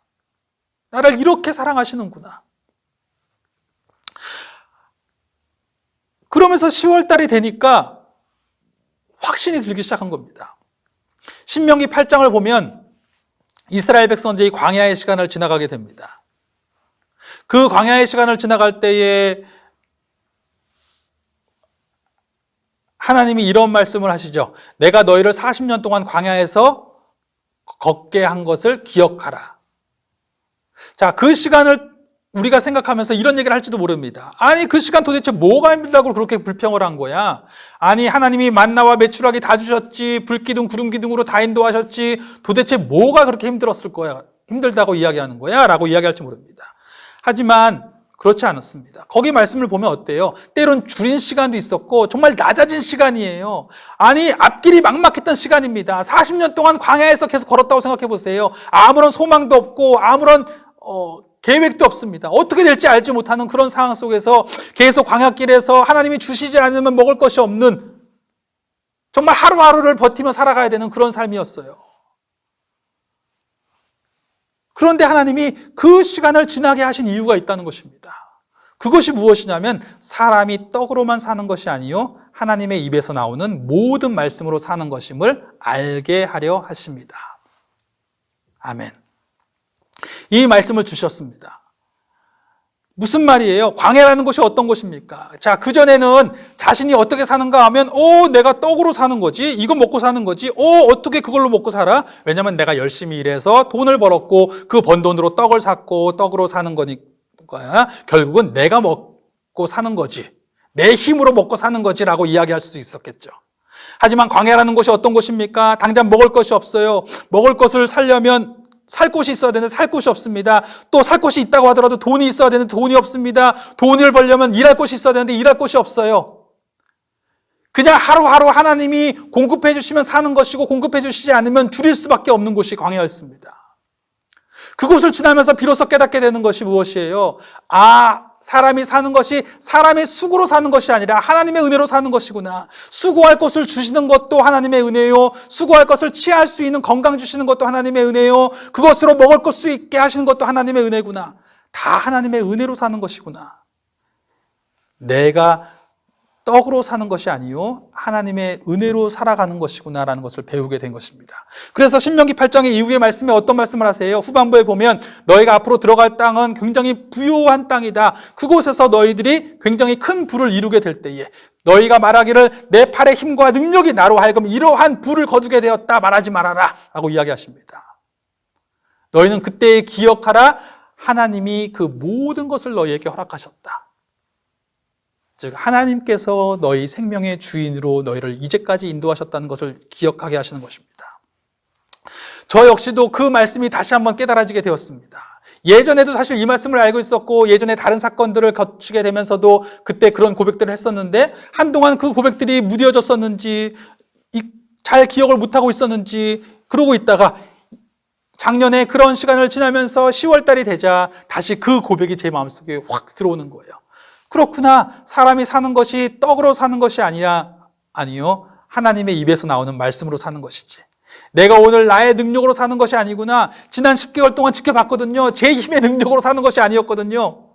나를 이렇게 사랑하시는구나. 그러면서 10월 달이 되니까 확신이 들기 시작한 겁니다. 신명기 8장을 보면 이스라엘 백성들이 광야의 시간을 지나가게 됩니다. 그 광야의 시간을 지나갈 때에 하나님이 이런 말씀을 하시죠. 내가 너희를 40년 동안 광야에서 걷게 한 것을 기억하라. 자, 그 시간을 우리가 생각하면서 이런 얘기를 할지도 모릅니다. 아니, 그 시간 도대체 뭐가 힘들다고 그렇게 불평을 한 거야? 아니, 하나님이 만나와 메추라기 다 주셨지, 불기둥, 구름기둥으로 다 인도하셨지, 도대체 뭐가 그렇게 힘들었을 거야? 힘들다고 이야기하는 거야? 라고 이야기할지 모릅니다. 하지만 그렇지 않았습니다. 거기 말씀을 보면 어때요? 때론 줄인 시간도 있었고 정말 낮아진 시간이에요. 아니, 앞길이 막막했던 시간입니다. 40년 동안 광야에서 계속 걸었다고 생각해 보세요. 아무런 소망도 없고 아무런 계획도 없습니다. 어떻게 될지 알지 못하는 그런 상황 속에서 계속 광야길에서 하나님이 주시지 않으면 먹을 것이 없는, 정말 하루하루를 버티며 살아가야 되는 그런 삶이었어요. 그런데 하나님이 그 시간을 지나게 하신 이유가 있다는 것입니다. 그것이 무엇이냐면 사람이 떡으로만 사는 것이 아니요 하나님의 입에서 나오는 모든 말씀으로 사는 것임을 알게 하려 하십니다. 아멘. 이 말씀을 주셨습니다. 무슨 말이에요? 광야라는 곳이 어떤 곳입니까? 자, 그전에는 자신이 어떻게 사는가 하면, 내가 떡으로 사는 거지, 이거 먹고 사는 거지, 어떻게 그걸로 먹고 살아? 왜냐면 내가 열심히 일해서 돈을 벌었고, 그 번 돈으로 떡을 샀고, 떡으로 사는 거니까, 결국은 내가 먹고 사는 거지, 내 힘으로 먹고 사는 거지라고 이야기할 수도 있었겠죠. 하지만 광야라는 곳이 어떤 곳입니까? 당장 먹을 것이 없어요. 먹을 것을 살려면 살 곳이 있어야 되는데 살 곳이 없습니다. 또 살 곳이 있다고 하더라도 돈이 있어야 되는데 돈이 없습니다. 돈을 벌려면 일할 곳이 있어야 되는데 일할 곳이 없어요. 그냥 하루하루 하나님이 공급해 주시면 사는 것이고 공급해 주시지 않으면 줄일 수밖에 없는 곳이 광야였습니다. 그곳을 지나면서 비로소 깨닫게 되는 것이 무엇이에요? 사람이 사는 것이 사람의 수고로 사는 것이 아니라 하나님의 은혜로 사는 것이구나. 수고할 것을 주시는 것도 하나님의 은혜요. 수고할 것을 취할 수 있는 건강 주시는 것도 하나님의 은혜요. 그것으로 먹을 것 수 있게 하시는 것도 하나님의 은혜구나. 다 하나님의 은혜로 사는 것이구나. 내가 떡으로 사는 것이 아니요 하나님의 은혜로 살아가는 것이구나라는 것을 배우게 된 것입니다. 그래서 신명기 8장의 이후의 말씀에 어떤 말씀을 하세요? 후반부에 보면 너희가 앞으로 들어갈 땅은 굉장히 부요한 땅이다. 그곳에서 너희들이 굉장히 큰 부를 이루게 될 때에 너희가 말하기를 내 팔의 힘과 능력이 나로 하여금 이러한 부를 거두게 되었다 말하지 말아라 라고 이야기하십니다. 너희는 그때 기억하라. 하나님이 그 모든 것을 너희에게 허락하셨다. 즉 하나님께서 너희 생명의 주인으로 너희를 이제까지 인도하셨다는 것을 기억하게 하시는 것입니다. 저 역시도 그 말씀이 다시 한번 깨달아지게 되었습니다. 예전에도 사실 이 말씀을 알고 있었고 예전에 다른 사건들을 거치게 되면서도 그때 그런 고백들을 했었는데 한동안 그 고백들이 무뎌졌었는지 잘 기억을 못하고 있었는지 그러고 있다가 작년에 그런 시간을 지나면서 10월 달이 되자 다시 그 고백이 제 마음속에 확 들어오는 거예요. 그렇구나. 사람이 사는 것이 떡으로 사는 것이 아니요. 하나님의 입에서 나오는 말씀으로 사는 것이지. 내가 오늘 나의 능력으로 사는 것이 아니구나. 지난 10개월 동안 지켜봤거든요. 제 힘의 능력으로 사는 것이 아니었거든요.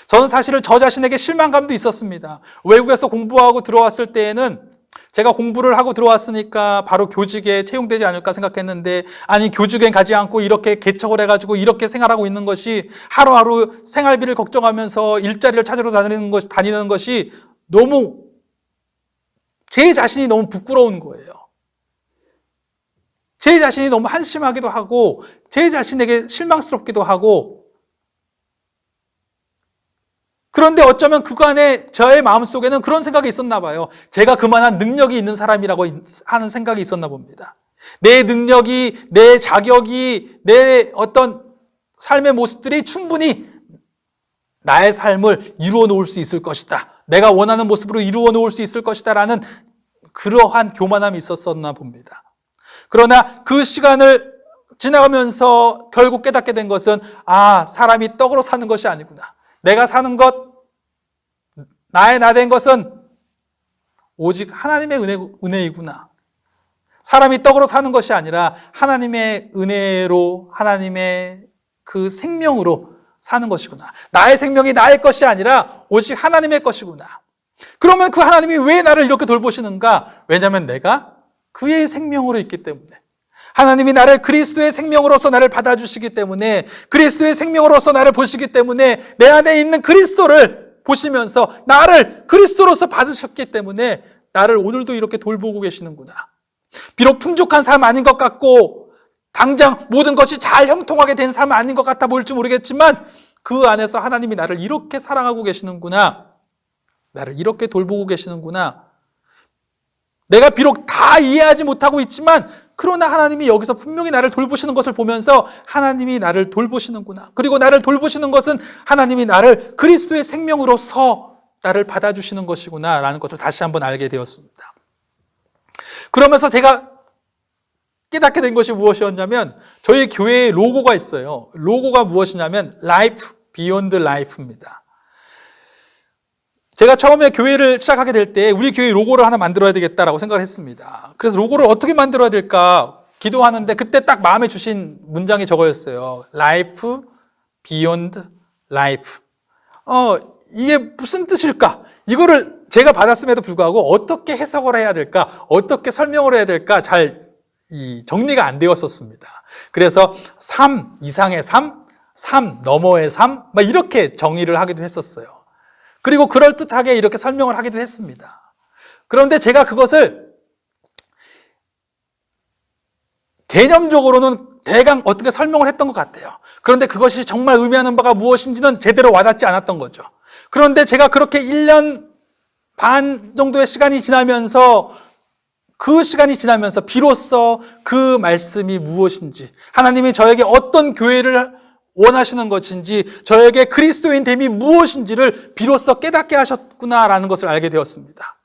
저는 사실은 저 자신에게 실망감도 있었습니다. 외국에서 공부하고 들어왔을 때에는 제가 공부를 하고 들어왔으니까 바로 교직에 채용되지 않을까 생각했는데, 아니 교직에 가지 않고 이렇게 개척을 해가지고 이렇게 생활하고 있는 것이, 하루하루 생활비를 걱정하면서 일자리를 찾으러 다니는 것이 너무, 제 자신이 너무 부끄러운 거예요. 제 자신이 너무 한심하기도 하고 제 자신에게 실망스럽기도 하고, 그런데 어쩌면 그간에 저의 마음속에는 그런 생각이 있었나 봐요. 제가 그만한 능력이 있는 사람이라고 하는 생각이 있었나 봅니다. 내 능력이, 내 자격이, 내 어떤 삶의 모습들이 충분히 나의 삶을 이루어 놓을 수 있을 것이다, 내가 원하는 모습으로 이루어 놓을 수 있을 것이다 라는 그러한 교만함이 있었었나 봅니다. 그러나 그 시간을 지나가면서 결국 깨닫게 된 것은, 사람이 떡으로 사는 것이 아니구나. 내가 사는 것, 나의 나 된 것은 오직 하나님의 은혜이구나. 사람이 떡으로 사는 것이 아니라 하나님의 은혜로, 하나님의 그 생명으로 사는 것이구나. 나의 생명이 나의 것이 아니라 오직 하나님의 것이구나. 그러면 그 하나님이 왜 나를 이렇게 돌보시는가? 왜냐하면 내가 그의 생명으로 있기 때문에. 하나님이 나를 그리스도의 생명으로서 나를 받아주시기 때문에, 그리스도의 생명으로서 나를 보시기 때문에, 내 안에 있는 그리스도를 보시면서 나를 그리스도로서 받으셨기 때문에 나를 오늘도 이렇게 돌보고 계시는구나. 비록 풍족한 삶 아닌 것 같고 당장 모든 것이 잘 형통하게 된 삶 아닌 것 같아 보일지 모르겠지만, 그 안에서 하나님이 나를 이렇게 사랑하고 계시는구나, 나를 이렇게 돌보고 계시는구나. 내가 비록 다 이해하지 못하고 있지만 그러나 하나님이 여기서 분명히 나를 돌보시는 것을 보면서 하나님이 나를 돌보시는구나. 그리고 나를 돌보시는 것은 하나님이 나를 그리스도의 생명으로서 나를 받아주시는 것이구나 라는 것을 다시 한번 알게 되었습니다. 그러면서 제가 깨닫게 된 것이 무엇이었냐면, 저희 교회에 로고가 있어요. 로고가 무엇이냐면 Life Beyond Life입니다. 제가 처음에 교회를 시작하게 될 때 우리 교회 로고를 하나 만들어야 되겠다라고 생각을 했습니다. 그래서 로고를 어떻게 만들어야 될까 기도하는데, 그때 딱 마음에 주신 문장이 저거였어요. Life Beyond Life. 이게 무슨 뜻일까? 이거를 제가 받았음에도 불구하고 어떻게 해석을 해야 될까? 어떻게 설명을 해야 될까? 잘 정리가 안 되었었습니다. 그래서 삶 이상의 삶, 삶 너머의 삶, 이렇게 정의를 하기도 했었어요. 그리고 그럴듯하게 이렇게 설명을 하기도 했습니다. 그런데 제가 그것을 개념적으로는 대강 어떻게 설명을 했던 것 같아요. 그런데 그것이 정말 의미하는 바가 무엇인지는 제대로 와닿지 않았던 거죠. 그런데 제가 그렇게 1년 반 정도의 시간이 지나면서, 그 시간이 지나면서 비로소 그 말씀이 무엇인지, 하나님이 저에게 어떤 교회를 원하시는 것인지, 저에게 그리스도인 됨이 무엇인지를 비로소 깨닫게 하셨구나라는 것을 알게 되었습니다.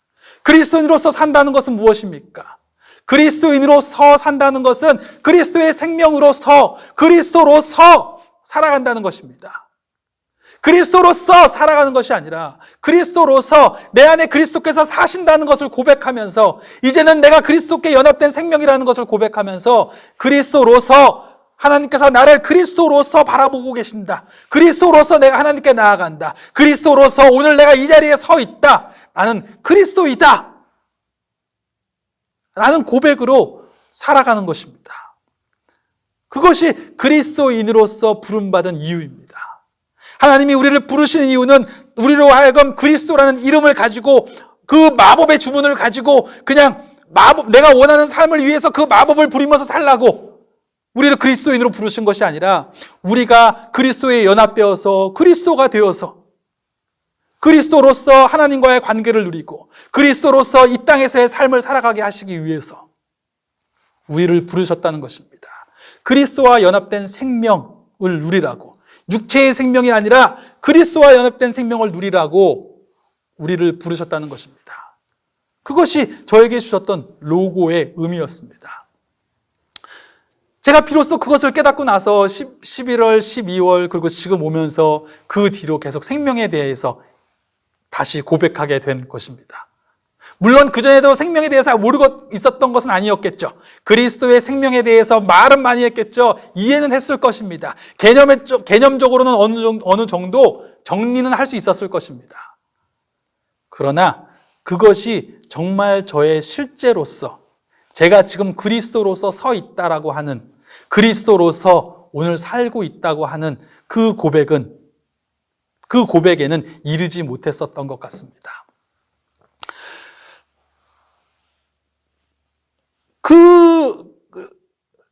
그리스도인으로서 산다는 것은 무엇입니까? 그리스도인으로서 산다는 것은 그리스도의 생명으로서, 그리스도로서 살아간다는 것입니다. 그리스도로서 살아가는 것이 아니라 그리스도로서 내 안에 그리스도께서 사신다는 것을 고백하면서, 이제는 내가 그리스도께 연합된 생명이라는 것을 고백하면서, 그리스도로서 하나님께서 나를 그리스도로서 바라보고 계신다. 그리스도로서 내가 하나님께 나아간다. 그리스도로서 오늘 내가 이 자리에 서 있다. 나는 그리스도이다. 라는 고백으로 살아가는 것입니다. 그것이 그리스도인으로서 부름받은 이유입니다. 하나님이 우리를 부르시는 이유는 우리로 하여금 그리스도라는 이름을 가지고, 그 마법의 주문을 가지고 그냥 내가 원하는 삶을 위해서 그 마법을 부리면서 살라고 우리를 그리스도인으로 부르신 것이 아니라, 우리가 그리스도에 연합되어서 그리스도가 되어서 그리스도로서 하나님과의 관계를 누리고 그리스도로서 이 땅에서의 삶을 살아가게 하시기 위해서 우리를 부르셨다는 것입니다. 그리스도와 연합된 생명을 누리라고, 육체의 생명이 아니라 그리스도와 연합된 생명을 누리라고 우리를 부르셨다는 것입니다. 그것이 저에게 주셨던 로고의 의미였습니다. 제가 비로소 그것을 깨닫고 나서 11월, 12월 그리고 지금 오면서 그 뒤로 계속 생명에 대해서 다시 고백하게 된 것입니다. 물론 그전에도 생명에 대해서 모르고 있었던 것은 아니었겠죠. 그리스도의 생명에 대해서 말은 많이 했겠죠. 이해는 했을 것입니다. 개념적으로는 어느 정도 정리는 할 수 있었을 것입니다. 그러나 그것이 정말 저의 실제로서 제가 지금 그리스도로서 서 있다라고 하는, 그리스도로서 오늘 살고 있다고 하는 그 고백에는 이르지 못했었던 것 같습니다.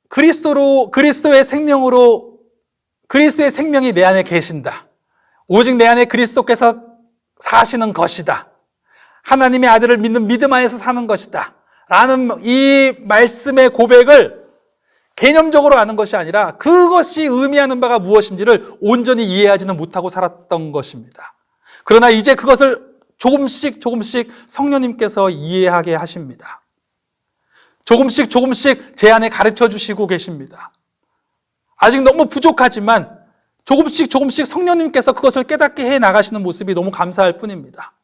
그리스도의 생명이 내 안에 계신다. 오직 내 안에 그리스도께서 사시는 것이다. 하나님의 아들을 믿는 믿음 안에서 사는 것이다. 라는 이 말씀의 고백을 개념적으로 아는 것이 아니라 그것이 의미하는 바가 무엇인지를 온전히 이해하지는 못하고 살았던 것입니다. 그러나 이제 그것을 조금씩 성령님께서 이해하게 하십니다. 조금씩 제 안에 가르쳐 주시고 계십니다. 아직 너무 부족하지만 조금씩 성령님께서 그것을 깨닫게 해 나가시는 모습이 너무 감사할 뿐입니다.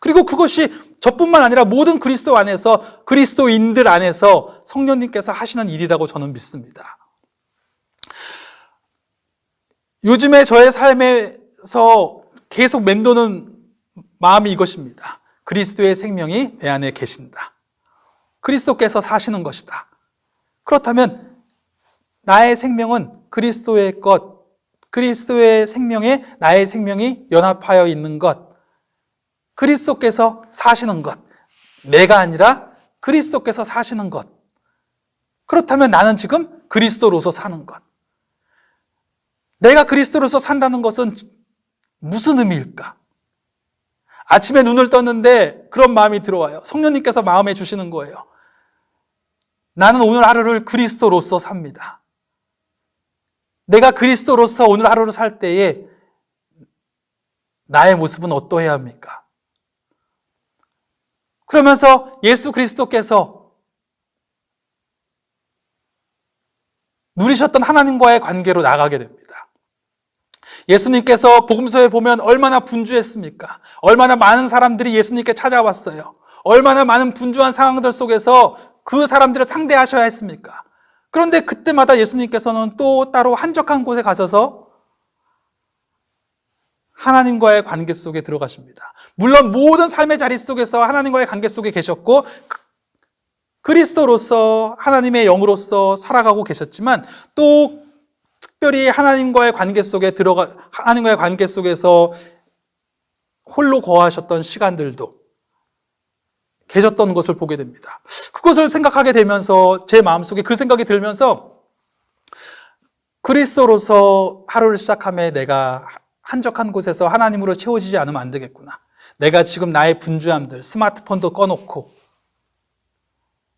그리고 그것이 저뿐만 아니라 모든 그리스도인들 안에서 성령님께서 하시는 일이라고 저는 믿습니다. 요즘에 저의 삶에서 계속 맴도는 마음이 이것입니다. 그리스도의 생명이 내 안에 계신다. 그리스도께서 사시는 것이다. 그렇다면 나의 생명은 그리스도의 생명에 나의 생명이 연합하여 있는 것, 그리스도께서 사시는 것, 내가 아니라 그리스도께서 사시는 것. 그렇다면 나는 지금 그리스도로서 사는 것. 내가 그리스도로서 산다는 것은 무슨 의미일까? 아침에 눈을 떴는데 그런 마음이 들어와요. 성령님께서 마음에 주시는 거예요. 나는 오늘 하루를 그리스도로서 삽니다. 내가 그리스도로서 오늘 하루를 살 때에 나의 모습은 어떠해야 합니까? 그러면서 예수 그리스도께서 누리셨던 하나님과의 관계로 나가게 됩니다. 예수님께서 복음서에 보면 얼마나 분주했습니까? 얼마나 많은 사람들이 예수님께 찾아왔어요. 얼마나 많은 분주한 상황들 속에서 그 사람들을 상대하셔야 했습니까? 그런데 그때마다 예수님께서는 또 따로 한적한 곳에 가셔서 하나님과의 관계 속에 들어가십니다. 물론 모든 삶의 자리 속에서 하나님과의 관계 속에 계셨고 그리스도로서 하나님의 영으로서 살아가고 계셨지만 또 특별히 하나님과의 관계 속에서 홀로 거하셨던 시간들도 계셨던 것을 보게 됩니다. 그것을 생각하게 되면서 제 마음속에 그 생각이 들면서 그리스도로서 하루를 시작함에 내가 한적한 곳에서 하나님으로 채워지지 않으면 안 되겠구나. 내가 지금 나의 분주함들, 스마트폰도 꺼놓고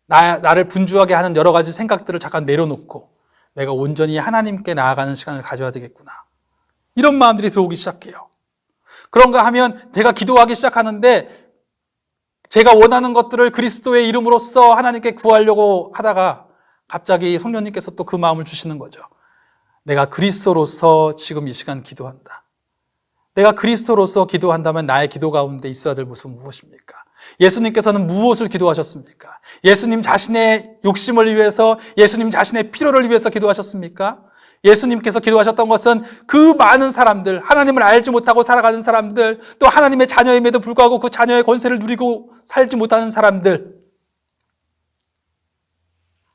나를 분주하게 하는 여러 가지 생각들을 잠깐 내려놓고 내가 온전히 하나님께 나아가는 시간을 가져야 되겠구나. 이런 마음들이 들어오기 시작해요. 그런가 하면 제가 기도하기 시작하는데 제가 원하는 것들을 그리스도의 이름으로써 하나님께 구하려고 하다가 갑자기 성령님께서 또 그 마음을 주시는 거죠. 내가 그리스도로서 지금 이 시간 기도한다. 내가 그리스도로서 기도한다면 나의 기도 가운데 있어야 될 모습은 무엇입니까? 예수님께서는 무엇을 기도하셨습니까? 예수님 자신의 욕심을 위해서, 예수님 자신의 필요를 위해서 기도하셨습니까? 예수님께서 기도하셨던 것은 그 많은 사람들, 하나님을 알지 못하고 살아가는 사람들, 또 하나님의 자녀임에도 불구하고 그 자녀의 권세를 누리고 살지 못하는 사람들,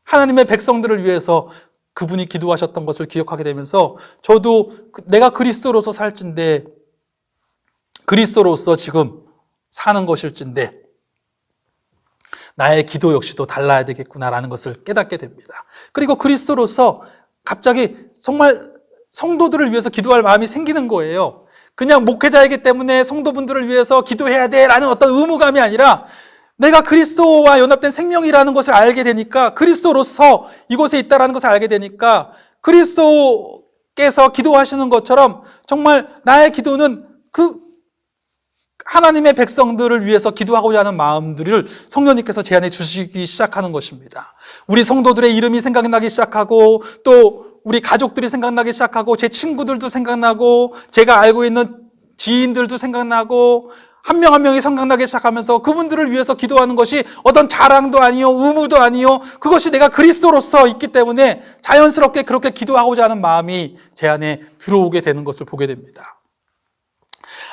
하나님의 백성들을 위해서 그분이 기도하셨던 것을 기억하게 되면서 저도 내가 그리스도로서 살진데, 그리스도로서 지금 사는 것일진데 나의 기도 역시도 달라야 되겠구나라는 것을 깨닫게 됩니다. 그리고 그리스도로서 갑자기 정말 성도들을 위해서 기도할 마음이 생기는 거예요. 그냥 목회자이기 때문에 성도분들을 위해서 기도해야 돼라는 어떤 의무감이 아니라 내가 그리스도와 연합된 생명이라는 것을 알게 되니까, 그리스도로서 이곳에 있다는 것을 알게 되니까 그리스도께서 기도하시는 것처럼 정말 나의 기도는 그 하나님의 백성들을 위해서 기도하고자 하는 마음들을 성령님께서 제 안에 주시기 시작하는 것입니다. 우리 성도들의 이름이 생각나기 시작하고, 또 우리 가족들이 생각나기 시작하고, 제 친구들도 생각나고, 제가 알고 있는 지인들도 생각나고, 한 명 한 명이 생각나기 시작하면서 그분들을 위해서 기도하는 것이 어떤 자랑도 아니요, 의무도 아니요, 그것이 내가 그리스도로서 있기 때문에 자연스럽게 그렇게 기도하고자 하는 마음이 제 안에 들어오게 되는 것을 보게 됩니다.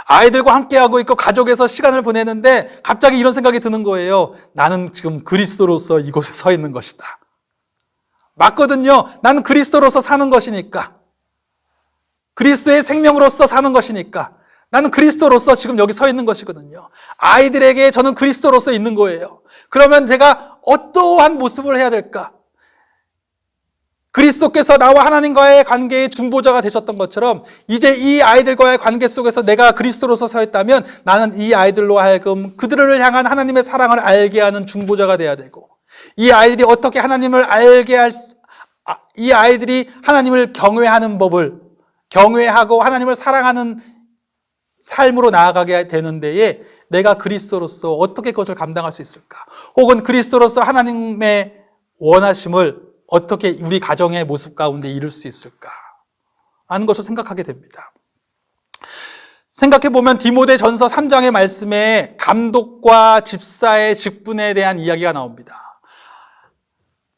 아이들과 함께하고 있고 가족에서 시간을 보내는데 갑자기 이런 생각이 드는 거예요. 나는 지금 그리스도로서 이곳에 서 있는 것이다. 맞거든요. 나는 그리스도로서 사는 것이니까. 그리스도의 생명으로서 사는 것이니까. 나는 그리스도로서 지금 여기 서 있는 것이거든요. 아이들에게 저는 그리스도로서 있는 거예요. 그러면 제가 어떠한 모습을 해야 될까? 그리스도께서 나와 하나님과의 관계의 중보자가 되셨던 것처럼 이제 이 아이들과의 관계 속에서 내가 그리스도로서 서 있다면 나는 이 아이들로 하여금 그들을 향한 하나님의 사랑을 알게 하는 중보자가 돼야 되고, 이 아이들이 어떻게 하나님을 이 아이들이 하나님을 경외하는 법을 경외하고 하나님을 사랑하는 삶으로 나아가게 되는 데에 내가 그리스도로서 어떻게 그것을 감당할 수 있을까? 혹은 그리스도로서 하나님의 원하심을 어떻게 우리 가정의 모습 가운데 이룰 수 있을까 하는 것을 생각하게 됩니다. 생각해보면 디모데전서 3장의 말씀에 감독과 집사의 직분에 대한 이야기가 나옵니다.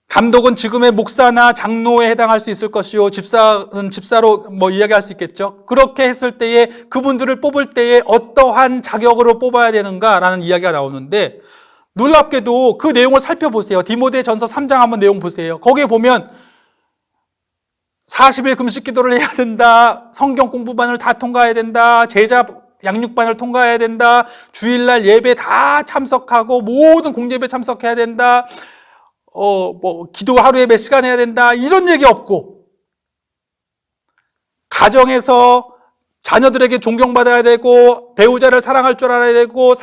감독은 지금의 목사나 장로에 해당할 수 있을 것이요, 집사는 집사로 이야기할 수 있겠죠. 그렇게 했을 때에 그분들을 뽑을 때에 어떠한 자격으로 뽑아야 되는가라는 이야기가 나오는데, 놀랍게도 그 내용을 살펴보세요. 디모데전서 3장 한번 내용 보세요. 거기에 보면 40일 금식 기도를 해야 된다, 성경 공부반을 다 통과해야 된다, 제자 양육반을 통과해야 된다, 주일날 예배 다 참석하고 모든 공예배 참석해야 된다, 기도 하루에 몇 시간 해야 된다, 이런 얘기 없고, 가정에서 자녀들에게 존경받아야 되고, 배우자를 사랑할 줄 알아야 되고, 이웃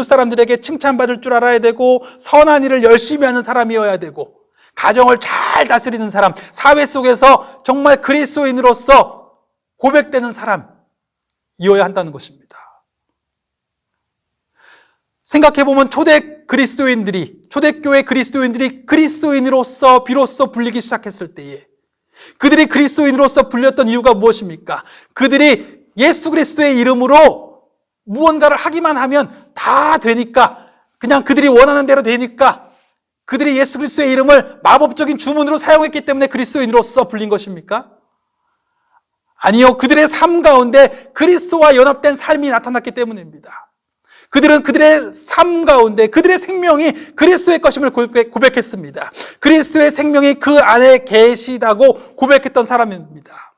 사람들에게 칭찬받을 줄 알아야 되고, 선한 일을 열심히 하는 사람이어야 되고, 가정을 잘 다스리는 사람, 사회 속에서 정말 그리스도인으로서 고백되는 사람이어야 한다는 것입니다. 생각해보면 초대교회 그리스도인들이 그리스도인으로서 비로소 불리기 시작했을 때에, 그들이 그리스도인으로서 불렸던 이유가 무엇입니까? 그들이 예수 그리스도의 이름으로 무언가를 하기만 하면 다 되니까, 그냥 그들이 원하는 대로 되니까, 그들이 예수 그리스도의 이름을 마법적인 주문으로 사용했기 때문에 그리스도인으로서 불린 것입니까? 아니요, 그들의 삶 가운데 그리스도와 연합된 삶이 나타났기 때문입니다. 그들은 그들의 삶 가운데 그들의 생명이 그리스도의 것임을 고백했습니다. 그리스도의 생명이 그 안에 계시다고 고백했던 사람입니다.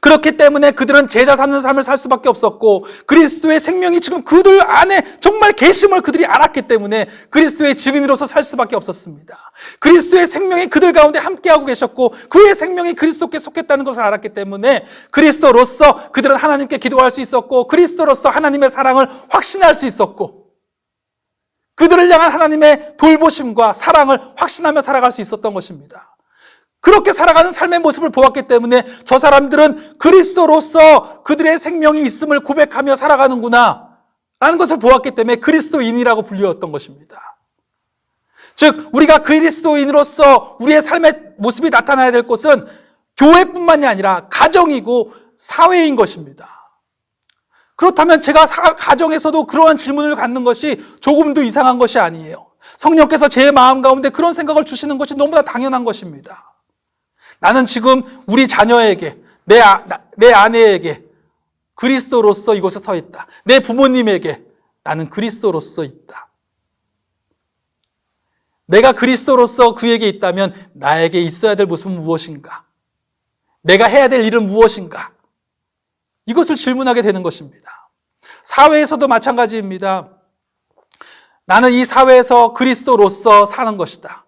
그렇기 때문에 그들은 제자 삼는 삶을 살 수밖에 없었고, 그리스도의 생명이 지금 그들 안에 정말 계심을 그들이 알았기 때문에 그리스도의 증인으로서 살 수밖에 없었습니다. 그리스도의 생명이 그들 가운데 함께하고 계셨고, 그의 생명이 그리스도께 속했다는 것을 알았기 때문에 그리스도로서 그들은 하나님께 기도할 수 있었고, 그리스도로서 하나님의 사랑을 확신할 수 있었고, 그들을 향한 하나님의 돌보심과 사랑을 확신하며 살아갈 수 있었던 것입니다. 그렇게 살아가는 삶의 모습을 보았기 때문에 저 사람들은 그리스도로서 그들의 생명이 있음을 고백하며 살아가는구나 라는 것을 보았기 때문에 그리스도인이라고 불리웠던 것입니다. 즉, 우리가 그리스도인으로서 우리의 삶의 모습이 나타나야 될 곳은 교회뿐만이 아니라 가정이고 사회인 것입니다. 그렇다면 제가 가정에서도 그러한 질문을 갖는 것이 조금도 이상한 것이 아니에요. 성령께서 제 마음 가운데 그런 생각을 주시는 것이 너무나 당연한 것입니다. 나는 지금 우리 자녀에게, 내 아내에게 그리스도로서 이곳에 서 있다. 내 부모님에게 나는 그리스도로서 있다. 내가 그리스도로서 그에게 있다면 나에게 있어야 될 모습은 무엇인가? 내가 해야 될 일은 무엇인가? 이것을 질문하게 되는 것입니다. 사회에서도 마찬가지입니다. 나는 이 사회에서 그리스도로서 사는 것이다.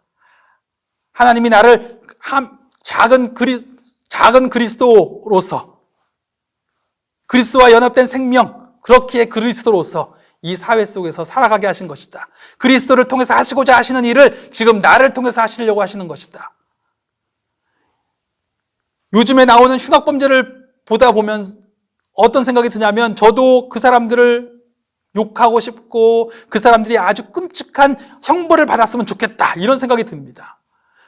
하나님이 나를 작은 그리스도로서, 그리스도와 연합된 생명, 그렇기에 그리스도로서 이 사회 속에서 살아가게 하신 것이다. 그리스도를 통해서 하시고자 하시는 일을 지금 나를 통해서 하시려고 하시는 것이다. 요즘에 나오는 흉악범죄를 보다 보면 어떤 생각이 드냐면, 저도 그 사람들을 욕하고 싶고 그 사람들이 아주 끔찍한 형벌을 받았으면 좋겠다, 이런 생각이 듭니다.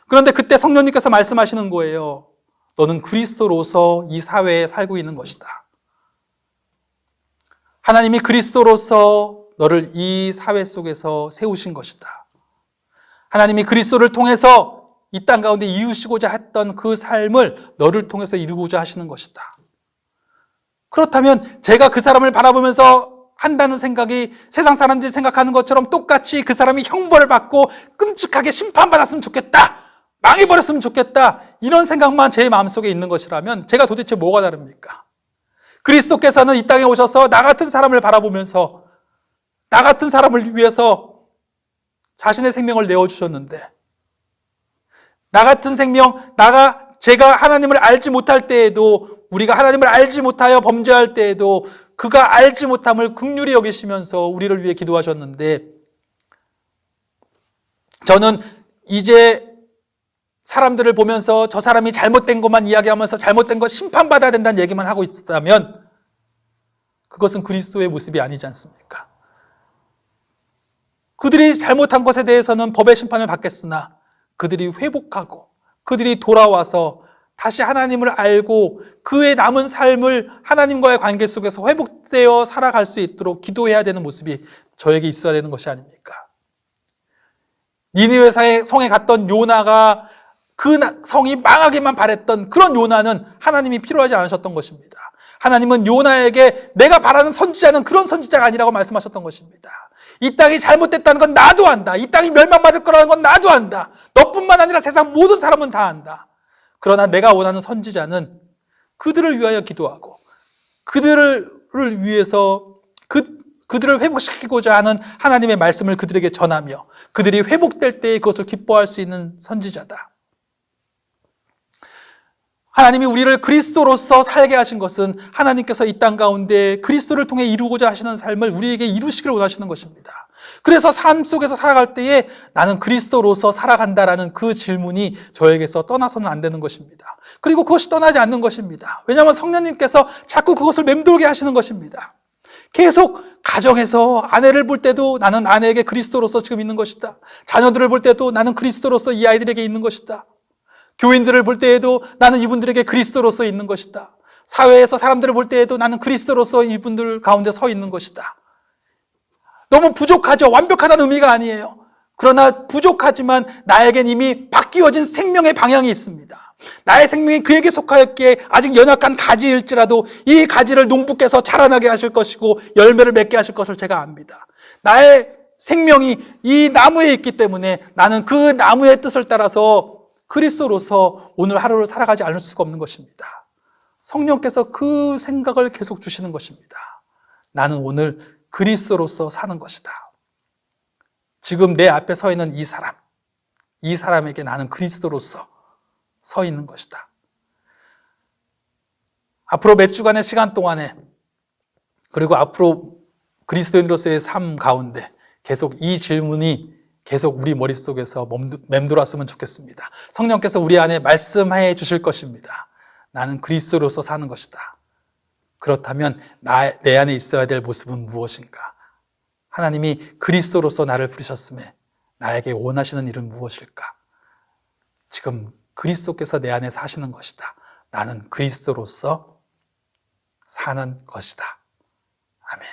그런데 그때 성령님께서 말씀하시는 거예요. 너는 그리스도로서 이 사회에 살고 있는 것이다. 하나님이 그리스도로서 너를 이 사회 속에서 세우신 것이다. 하나님이 그리스도를 통해서 이 땅 가운데 이루시고자 했던 그 삶을 너를 통해서 이루고자 하시는 것이다. 그렇다면 제가 그 사람을 바라보면서 한다는 생각이 세상 사람들이 생각하는 것처럼 똑같이 그 사람이 형벌을 받고 끔찍하게 심판받았으면 좋겠다, 망해버렸으면 좋겠다, 이런 생각만 제 마음속에 있는 것이라면 제가 도대체 뭐가 다릅니까? 그리스도께서는 이 땅에 오셔서 나 같은 사람을 바라보면서 나 같은 사람을 위해서 자신의 생명을 내어주셨는데, 나 같은 생명, 제가 하나님을 알지 못할 때에도, 우리가 하나님을 알지 못하여 범죄할 때에도 그가 알지 못함을 긍휼히 여기시면서 우리를 위해 기도하셨는데, 저는 이제 사람들을 보면서 저 사람이 잘못된 것만 이야기하면서 잘못된 것 심판받아야 된다는 얘기만 하고 있다면 그것은 그리스도의 모습이 아니지 않습니까? 그들이 잘못한 것에 대해서는 법의 심판을 받겠으나 그들이 회복하고 그들이 돌아와서 다시 하나님을 알고 그의 남은 삶을 하나님과의 관계 속에서 회복되어 살아갈 수 있도록 기도해야 되는 모습이 저에게 있어야 되는 것이 아닙니까? 니느웨 성에 갔던 요나가 그 성이 망하기만 바랬던 그런 요나는 하나님이 필요하지 않으셨던 것입니다. 하나님은 요나에게 내가 바라는 선지자는 그런 선지자가 아니라고 말씀하셨던 것입니다. 이 땅이 잘못됐다는 건 나도 안다. 이 땅이 멸망받을 거라는 건 나도 안다. 너뿐만 아니라 세상 모든 사람은 다 안다. 그러나 내가 원하는 선지자는 그들을 위하여 기도하고 그들을 위해서 그들을 회복시키고자 하는 하나님의 말씀을 그들에게 전하며 그들이 회복될 때에 그것을 기뻐할 수 있는 선지자다. 하나님이 우리를 그리스도로서 살게 하신 것은 하나님께서 이 땅 가운데 그리스도를 통해 이루고자 하시는 삶을 우리에게 이루시기를 원하시는 것입니다. 그래서 삶 속에서 살아갈 때에 나는 그리스도로서 살아간다라는 그 질문이 저에게서 떠나서는 안 되는 것입니다. 그리고 그것이 떠나지 않는 것입니다. 왜냐하면 성령님께서 자꾸 그것을 맴돌게 하시는 것입니다. 계속 가정에서 아내를 볼 때도 나는 아내에게 그리스도로서 지금 있는 것이다. 자녀들을 볼 때도 나는 그리스도로서 이 아이들에게 있는 것이다. 교인들을 볼 때에도 나는 이분들에게 그리스도로서 있는 것이다. 사회에서 사람들을 볼 때에도 나는 그리스도로서 이분들 가운데 서 있는 것이다. 너무 부족하죠. 완벽하다는 의미가 아니에요. 그러나 부족하지만 나에겐 이미 바뀌어진 생명의 방향이 있습니다. 나의 생명이 그에게 속하였기에 아직 연약한 가지일지라도 이 가지를 농부께서 자라나게 하실 것이고 열매를 맺게 하실 것을 제가 압니다. 나의 생명이 이 나무에 있기 때문에 나는 그 나무의 뜻을 따라서 그리스도로서 오늘 하루를 살아가지 않을 수가 없는 것입니다. 성령께서 그 생각을 계속 주시는 것입니다. 나는 오늘 그리스도로서 사는 것이다. 지금 내 앞에 서 있는 이 사람에게 나는 그리스도로서 서 있는 것이다. 앞으로 몇 주간의 시간 동안에 그리고 앞으로 그리스도인으로서의 삶 가운데 계속 이 질문이 계속 우리 머릿속에서 맴돌았으면 좋겠습니다. 성령께서 우리 안에 말씀해 주실 것입니다. 나는 그리스도로서 사는 것이다. 그렇다면 내 안에 있어야 될 모습은 무엇인가? 하나님이 그리스도로서 나를 부르셨음에 나에게 원하시는 일은 무엇일까? 지금 그리스도께서 내 안에 사시는 것이다. 나는 그리스도로서 사는 것이다. 아멘.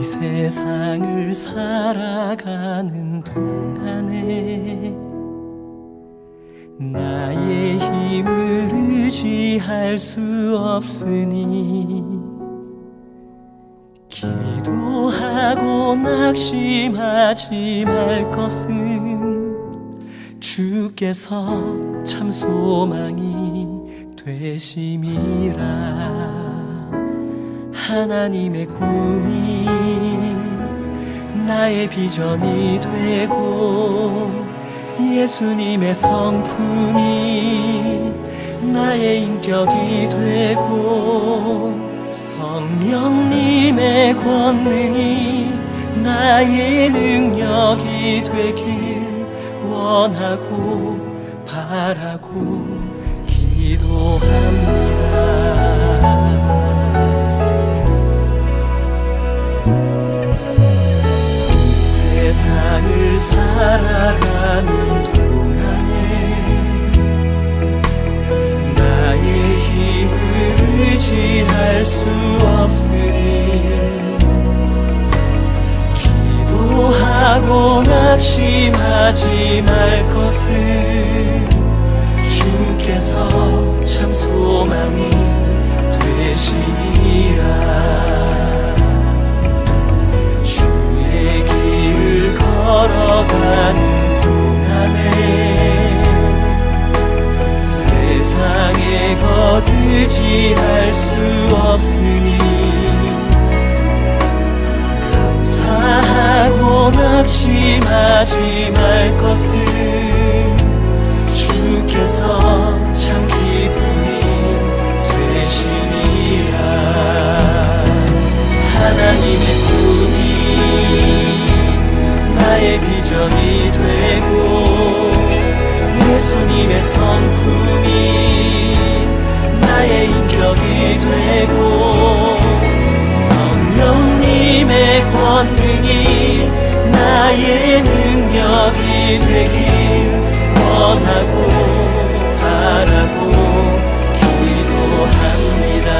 이 세상을 살아가는 동안에 나의 힘을 의지할 수 없으니 기도하고 낙심하지 말 것은 주께서 참 소망이 되심이라. 하나님의 꿈이 나의 비전이 되고 예수님의 성품이 나의 인격이 되고 성령님의 권능이 나의 능력이 되길 원하고 바라고 기도합니다. 세상을 살아가는 동안에 의지할 수 없으니 기도하고 낙심하지 말 것을 주께서 참 소망이 되시니라. 주의 길을 걸어가는 동안에 세상에 거두지할 수 없으니 감사하고 낙심하지 말 것을 주께서 참 기쁨이 되시니라. 하나님의 꿈이 나의 비전이 되고 예수님의 성품이 나의 인격이 되고 성령님의 권능이 나의 능력이 되길 원하고 바라고 기도합니다.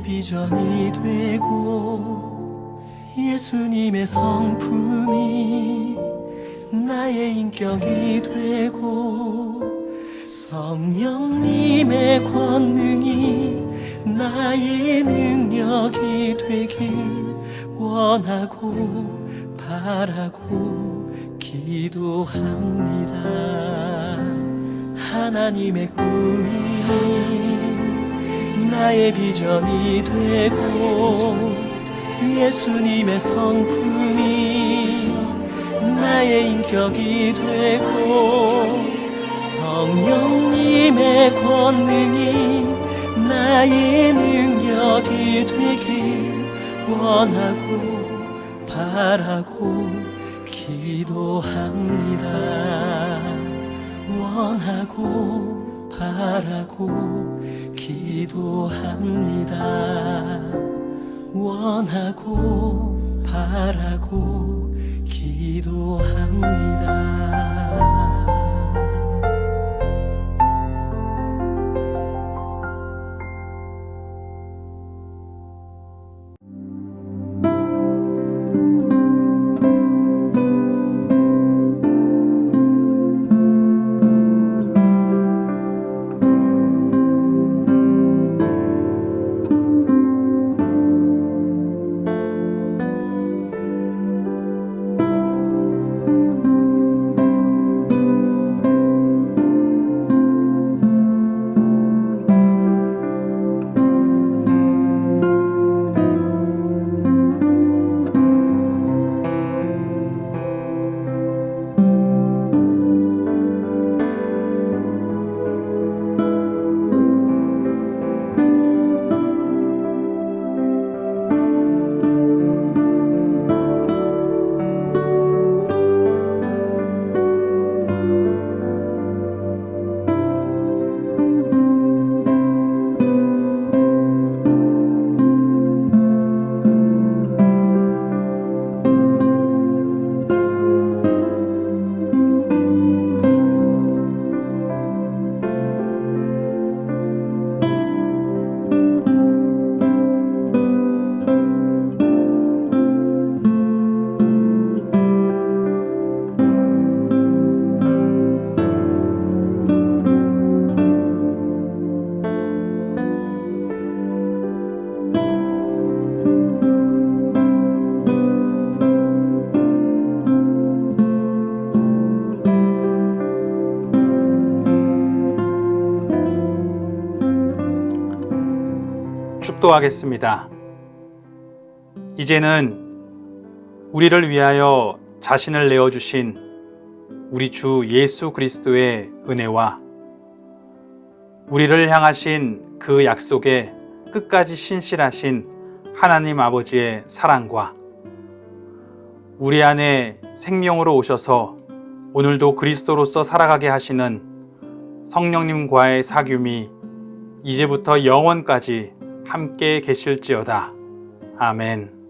비전이 되고 예수님의 성품이 나의 인격이 되고 성령님의 권능이 나의 능력이 되길 원하고 바라고 기도합니다. 하나님의 꿈이 나의 비전이 되고 예수님의 성품이 나의 인격이 되고 성령님의 권능이 나의 능력이 되길 원하고 바라고 기도합니다. 원하고 바라고 기도합니다. 원하고 바라고 기도합니다. 축도하겠습니다. 이제는 우리를 위하여 자신을 내어주신 우리 주 예수 그리스도의 은혜와 우리를 향하신 그 약속에 끝까지 신실하신 하나님 아버지의 사랑과 우리 안에 생명으로 오셔서 오늘도 그리스도로서 살아가게 하시는 성령님과의 사귐이 이제부터 영원까지 함께 계실지어다. 아멘.